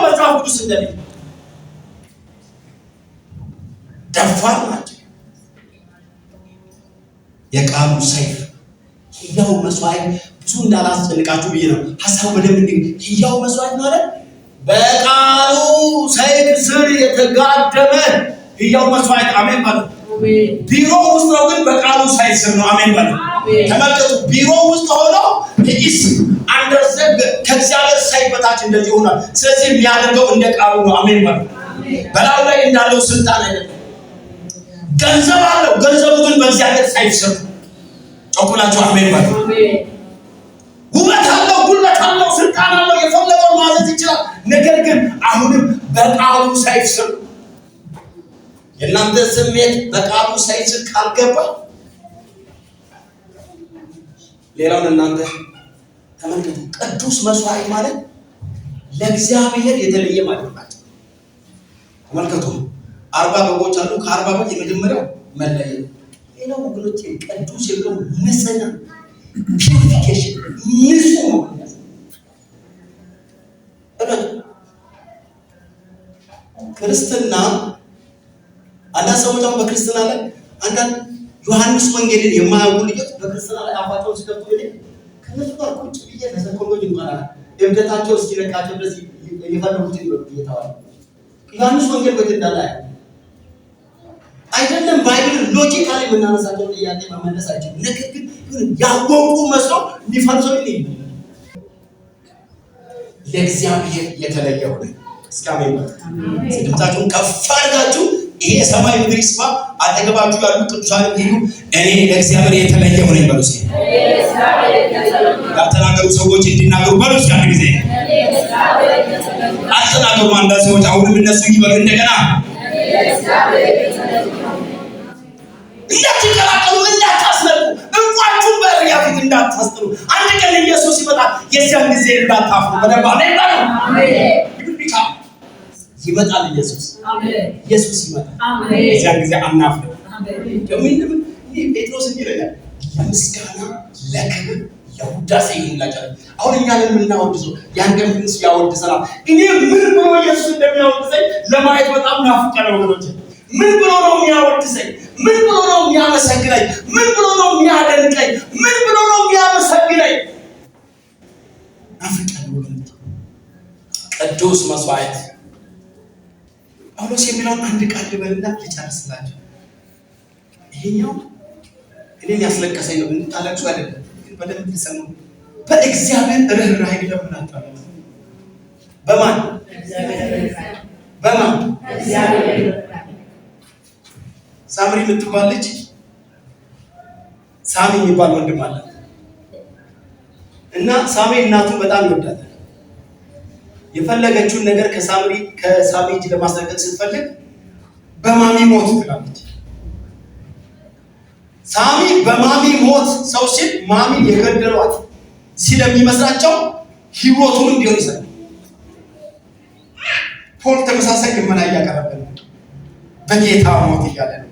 መጽሐፍ ቅዱስ እንደሚል ደፋር ናቸው። የቃሉ ሰይፍ ሕያው መስዋዕት ብዙ እንዳላስጨንቃችሁ ብዬ ነው ሐሳቡ በደንብ እንዲህ። ሕያው መስዋዕት ማለት በቃሉ ሰይፍ ስር የተጋደመ ሕያው መስዋዕት አሜን ማለት። ቢሮ ውስጥ ነው ግን በቃሉ ሰይፍ ስር ነው አሜን ማለት። ተመልከቱ ቢሮ ውስጥ ሆኖ ለኢስ አንደርሰብ ከእግዚአብሔር ሰይፍ በታች እንደዚህ ሆኗል። ስለዚህ የሚያደርገው እንደ ቃሉ ነው አሜን ማለት። በላዩ ላይ እንዳለው ስልጣን አይደለም። ገንዘብ አለው፣ ገንዘቡ ግን በእግዚአብሔር ሰይፍ ስር ጮኩላችሁ አሜን ማለት። ስልጣን አለው፣ የፈለገውን ማዘዝ ይችላል። ነገር ግን አሁንም በቃሉ ሰይፍ ስር የእናንተ ስሜት በቃሉ ሰይፍ ስር ካልገባ ሌላውን እናንተ ተመልከቱ። ቅዱስ መስዋዕት ማለት ለእግዚአብሔር የተለየ ማለት ናቸው። ተመልከቱ 40 በጎች አሉ። ከ40 በጎች የመጀመሪያው መለየት። ሌላው ወገኖቼ ቅዱስ የሚለው ንጽህና ፒውሪፊኬሽን ንጹህ ነው። ክርስትና አንዳንድ ሰዎች አሁን በክርስትና ላይ አንዳንድ ዮሐንስ ወንጌልን የማያውቁ ልጆች በክርስትና ላይ አፋቸውን ሲከፍቱ ከነሱ ጋር ቁጭ ብዬ ለሰኮንዶች ይባላል እምነታቸው እስኪነካቸው ድረስ የፈለጉትን ይበሉ እየተባለ ዮሐንስ ወንጌል ወደ እንዳለ አይደለም። ባይብል ሎጂካሊ የምናነሳቸው ጥያቄ መመለስ አይችልም። ነገር ግን ያወቁ መስለው ሊፈርሰው ይልኝ ለእግዚአብሔር የተለየው ነው። እስካሁን ድምፃችሁን ከፍ አድርጋችሁ ይሄ ሰማይ ምድር ይስማ። አጠገባችሁ ያሉ ቅዱሳን ይሉ እኔ ለእግዚአብሔር የተለየው ነኝ በሉ። እስኪ ያልተናገሩ ሰዎች እንዲናገሩ በሉ። እስኪ አንድ ጊዜ አልተናገሩ አንዳንድ ሰዎች አሁንም እነሱ ይበሉ እንደገና። እንዳትቀላቀሉ፣ እንዳታስነቁ፣ እንኳችሁን በእርያ ፊት እንዳታስጥሉ። አንድ ቀን ኢየሱስ ይመጣል። የዚያን ጊዜ እንዳታፍሩ። በደንብ አሜን በሉ። ይመጣል ኢየሱስ። ኢየሱስ ይመጣል። የዚያን ጊዜ አናፍር። ደግሞ ጴጥሮስ እንዲለኛል ለምስጋና ለክብር ለውዳሴ ይሁንላችሁ። አሁን እኛ ለምናወድሰው ያን ቀን ግን ያወድሰናል። እኔ ምን ብሎ ኢየሱስ እንደሚያወድሰኝ ለማየት በጣም ናፍቄያለሁ ወገኖቼ። ምን ብሎ ነው የሚያወድሰኝ? ምን ብሎ ነው የሚያመሰግነኝ? ምን ብሎ ነው የሚያደንቀኝ? ምን ብሎ ነው የሚያመሰግነኝ? ናፍቄያለሁ ወገኖቼ። ቅዱስ መስዋዕት ጳውሎስ የሚለውን አንድ ቃል ልበልና ልጨርስላችሁ። ይሄኛው እኔን ያስለቀሰኝ ነው። እንታለቅሱ አይደለም በደንብ ተሰሙ። በእግዚአብሔር ርህራሄ ለምናጣለ በማን እግዚአብሔር ሳምሪ የምትባል ልጅ ሳሚ የሚባል ወንድም አለ እና ሳሚ እናቱን በጣም ይወዳታል። የፈለገችውን ነገር ከሳሚ እጅ ለማስለቀቅ ስትፈልግ በማሚ ሞት ትላለች። ሳሚ በማሚ ሞት ሰው ሲል ማሚ የገደሏት ስለሚመስላቸው ህይወቱንም ቢሆን ይሰጣል። ፖል ተመሳሳይ ልመና እያቀረበ ነው። በጌታ ሞት እያለ ነው።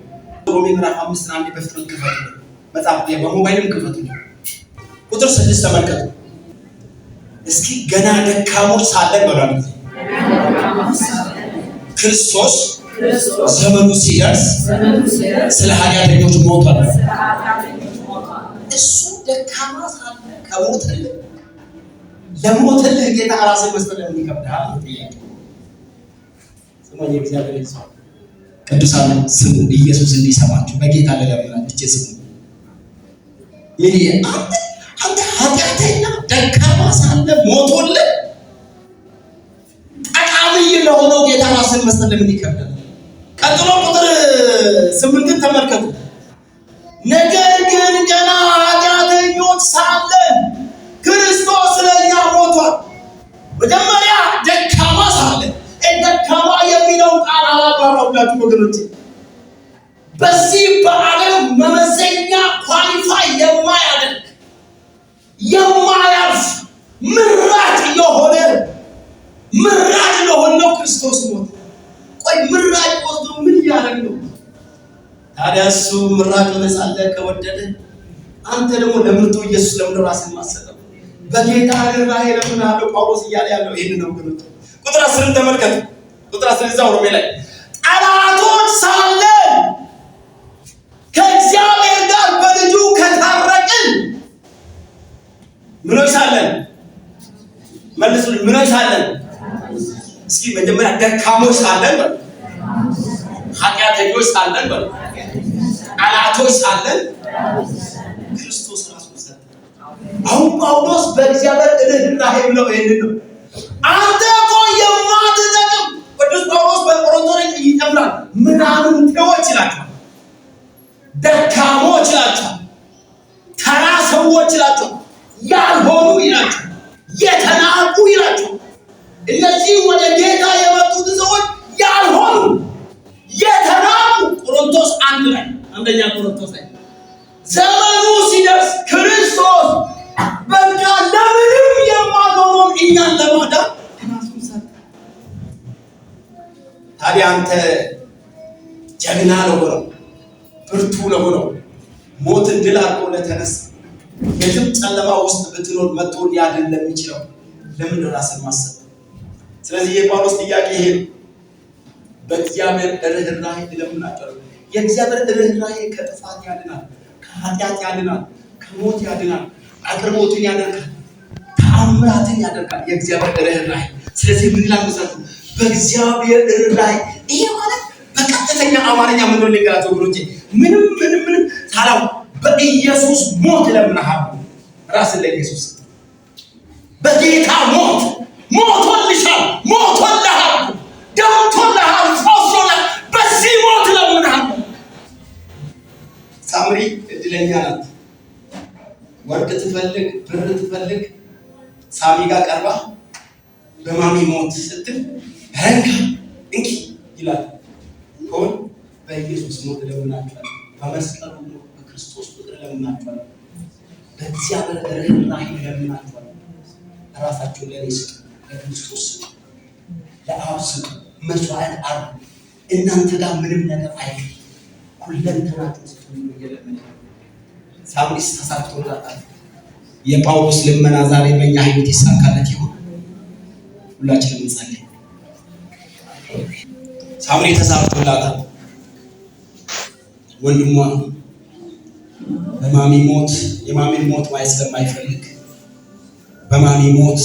ሮሜ ምዕራፍ 5 አንዴ በፍጥነት ክፈቱ። መጽሐፍ በሞባይልም ክፈቱ። ቁጥር 6 ተመልከቱ እስኪ። ገና ደካሞች ሳለን በራን ጊዜ ክርስቶስ ዘመኑ ሲደርስ ስለ ኃጢአተኞች ሞቷል። እሱ ደካማ ሳለ ከሞተልህ ለሞተልህ ጌታ ራስን መስጠት ለምን ይከብዳል? ስሙኝ እግዚአብሔር ይስማ። ቅዱሳን ስሙ። ኢየሱስ እንዲሰማችሁ በጌታ ለለምናችሁ ስሙ። አንተ ኃጢአተኛ ደካማ ሳለ ሞቶልህ ጠቃሚ ለሆነው ጌታ ራስን መስጠት ለምን ይከብዳል? ቀጥሎ ቁጥር 8 ተመልከቱ። ነገር ግን ገና ኃጢአተኞች ሳለን ክርስቶስ ስለኛ ሞቷል። መጀመሪያ ደካማ ሳለን ደካማ የሚለው ቃል አላባራውላችሁ ወገኖቼ። በዚህ በዓለም መመዘኛ ኳሊፋይ የማያደርግ የማያልፍ ምራጭ ለሆነው ክርስቶስ ሞት። ቆይ ምራጭ ወስዶ ምን ያደርግ ነው ታዲያ? እሱ ምራጭ ሆነ ሳለ ከወደደ አንተ ደግሞ ለምርጡ ኢየሱስ ለምን ራስን ማሰጠው? በጌታ ርህራሄ ለምን አለው ጳውሎስ እያለ ያለው ይሄን ነው ወገኖቼ። ቁጥር 10 ተመልከቱ። ቁጥር 10 እዛው ሮሜ ላይ ጠላቶች ሳለን ከእግዚአብሔር ጋር በልጁ ከታረቅን ምኖች ሳለን መልሱልኝ። ምኖች ሳለን እስኪ መጀመሪያ ደካሞች ሳለን በሉ፣ ኃጢአተኞች ሳለን በሉ፣ ጠላቶች ሳለን ክርስቶስ ራሱ ሰጠ። አሁን ጳውሎስ በእግዚአብሔር ርህራሄ ብለው ይሄንን ነው አንተ እኮ የማትጠቅም ቅዱስ ጳውሎስ በቆሮንቶስ ይተምራል። ምናምንቴዎች ይላቸዋል፣ ደካሞች ይላቸዋል፣ ተራ ሰዎች ይላቸዋል፣ ያልሆኑ ይላቸዋል፣ የተናቁ አንደኛ ቆሮንቶስ ላይ ዘመኑ ሲደርስ ክርስቶስ በቃ ለምንም የማይሆነውን እኛን ለማዳን ራሱን ሰጠ። ታዲያ አንተ ጀግና ለሆነው ብርቱ ለሆነው ሞትን ድል አድርጎ ለተነሳ የትም ጨለማ ውስጥ ብትኖር መጥቶ ሊያድን ለሚችለው ለምን ራስን ማሰብ? ስለዚህ የጳውሎስ ጥያቄ ይሄ በእግዚአብሔር ርኅራኄ እለምናችኋለሁ። የእግዚአብሔር ርኅራኄ ከጥፋት ያድናል፣ ከኃጢአት ያድናል፣ ከሞት ያድናል፣ አቅርቦትን ያደርጋል፣ ተአምራትን ያደርጋል የእግዚአብሔር ርኅራኄ። ስለዚህ ምን ይላል መሰለህ? በእግዚአብሔር ርኅራኄ። ይሄ ማለት በቀጥተኛ አማርኛ ምን ነው ልንገራችሁ ወገኖቼ፣ ምንም ታላው በኢየሱስ ሞት እለምንሃለሁ። ራስን ለኢየሱስ በጌታ ሞት ሞቶልሻል፣ ሞቶልሃል፣ ደምቶልሃል፣ ፈውሶልሃል። በዚህ ሞት እለምንሃለሁ። ሳምሪ እድለኛ ናት። ወርቅ ትፈልግ ብር ትፈልግ ሳሚ ጋር ቀርባ በማሚ ሞት ስትል ረንካ እንኪ ይላል። ሆን በኢየሱስ ሞት እለምናችኋለሁ፣ በመስቀሉ በክርስቶስ ፍቅር እለምናችኋለሁ፣ በእግዚአብሔር ርኅራኄ እለምናችኋለሁ። ራሳችሁን ለእኔ ስጡ፣ ለክርስቶስ ስጡ፣ ለአብ ስጡ፣ መስዋዕት አድርጉ። እናንተ ጋር ምንም ነገር አይደለም፣ ሁለንተናችሁን ስጡ እየለመነ ሳምሪስ ተሳክቶላታል። የጳውሎስ ልመና ዛሬ በእኛ ህይወት ይሳካለት ይሆን? ሁላችንም እንጸልይ። ሳምሪ ተሳክቶላታል። ወንድሟ በማሚ ሞት የማሚን ሞት ማየት ስለማይፈልግ በማሚ ሞት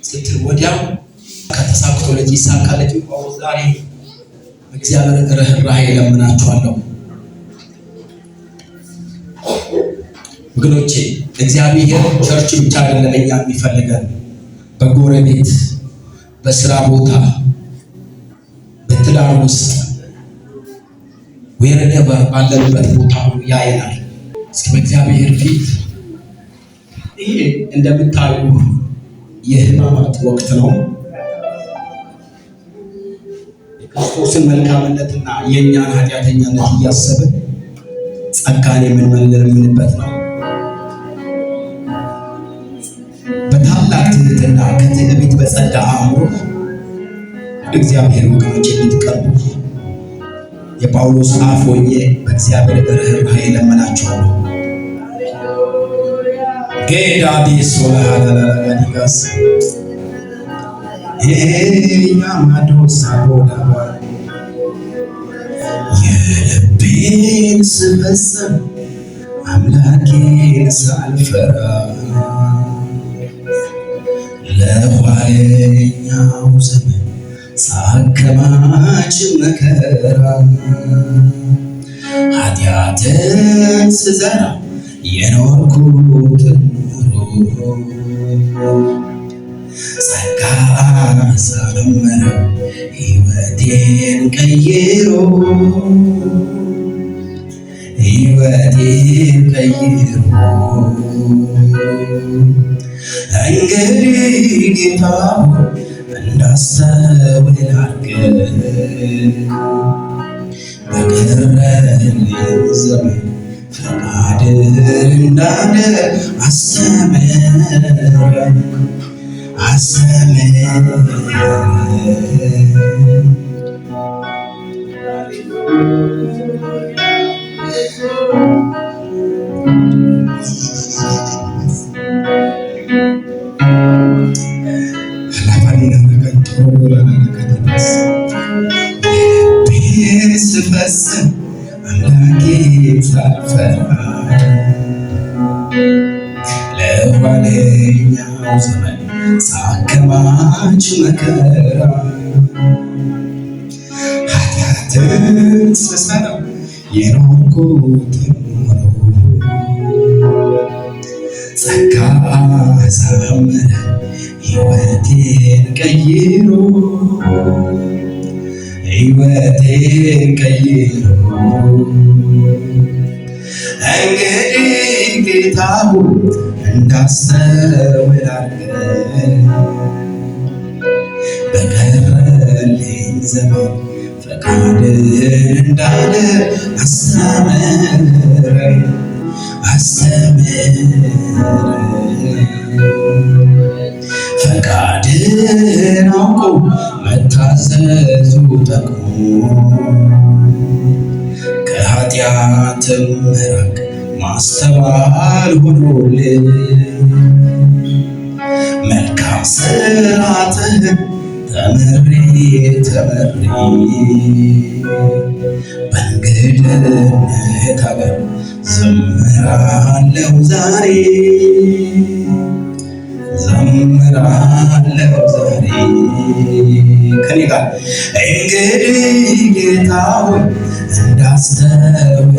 ስትል ወዲያው ከተሳክቶለት ይሳካለት ይሆን? ዛሬ እግዚአብሔር ርኅራኄ እለምናችኋለሁ ወገኖቼ። እግዚአብሔር ቸርች ብቻ አይደለም እኛ የሚፈልገን፣ በጎረቤት፣ በስራ ቦታ፣ በትዳር ውስጥ ወይረደባ ባለበት ቦታ ያየናል። እስኪ በእግዚአብሔር ፊት ይሄ እንደምታዩ የሕማማት ወቅት ነው። የክርስቶስን መልካምነትና የእኛን ኃጢአተኛነት እያሰብን ጸጋን የምንመለምንበት ነው። በታላቅ ትህትና ከትዕቢት በጸዳ አእምሮ እግዚአብሔር ወገኖች እንድትቀርቡ የጳውሎስ አፍ ሆኜ በእግዚአብሔር ርኅራኄ እለምናችኋለሁ። ጌዳዲ ሶላሃዳላጋዲጋስ ያማዶሳ ቦዳባ የልቤን ስፈጽም አምላኬን ሳልፈራ ለኋለኛው ዘመን ሳከማች መከራ ኃጢአትን ስዘራ የኖርኩትን ኑሮ ጸጋ አሳመረው ሕይወቴን ቀይሮ እንግዲህ ጌታ እንዳስተውል አድርገኝ በቀረልኝ ዘመን ፈቃድህን እንዳደርግ አስተምረኝ። ስፈጽም አምላኬን ሳልፈራ ለኋለኛው ዘመን ሳከማች መከራ ኃጢአትን ስሰራ የኖርኩትን ኑሮ ጸጋ አሳመረ ሕይወቴን ቀይሮ እንግዲህ ጌታ ሆይ እንዳስተውል አድርገኝ በቀረልኝ ዘመን ፈቃድህን ፈቃድህን እንዳለ አስተምረኝ ፈቃድህን አውቆ መታዘዙ ጠቅሞ ከኃጢአትም መራቅ ማስተዋል ሆኖልን መልካም ሥርዓትህን ተምሬ በእንግድነት አገር ዘምራለሁ ዛሬ ከኔ ጋር እንግዲህ ጌታ ሆይ እንዳስተውል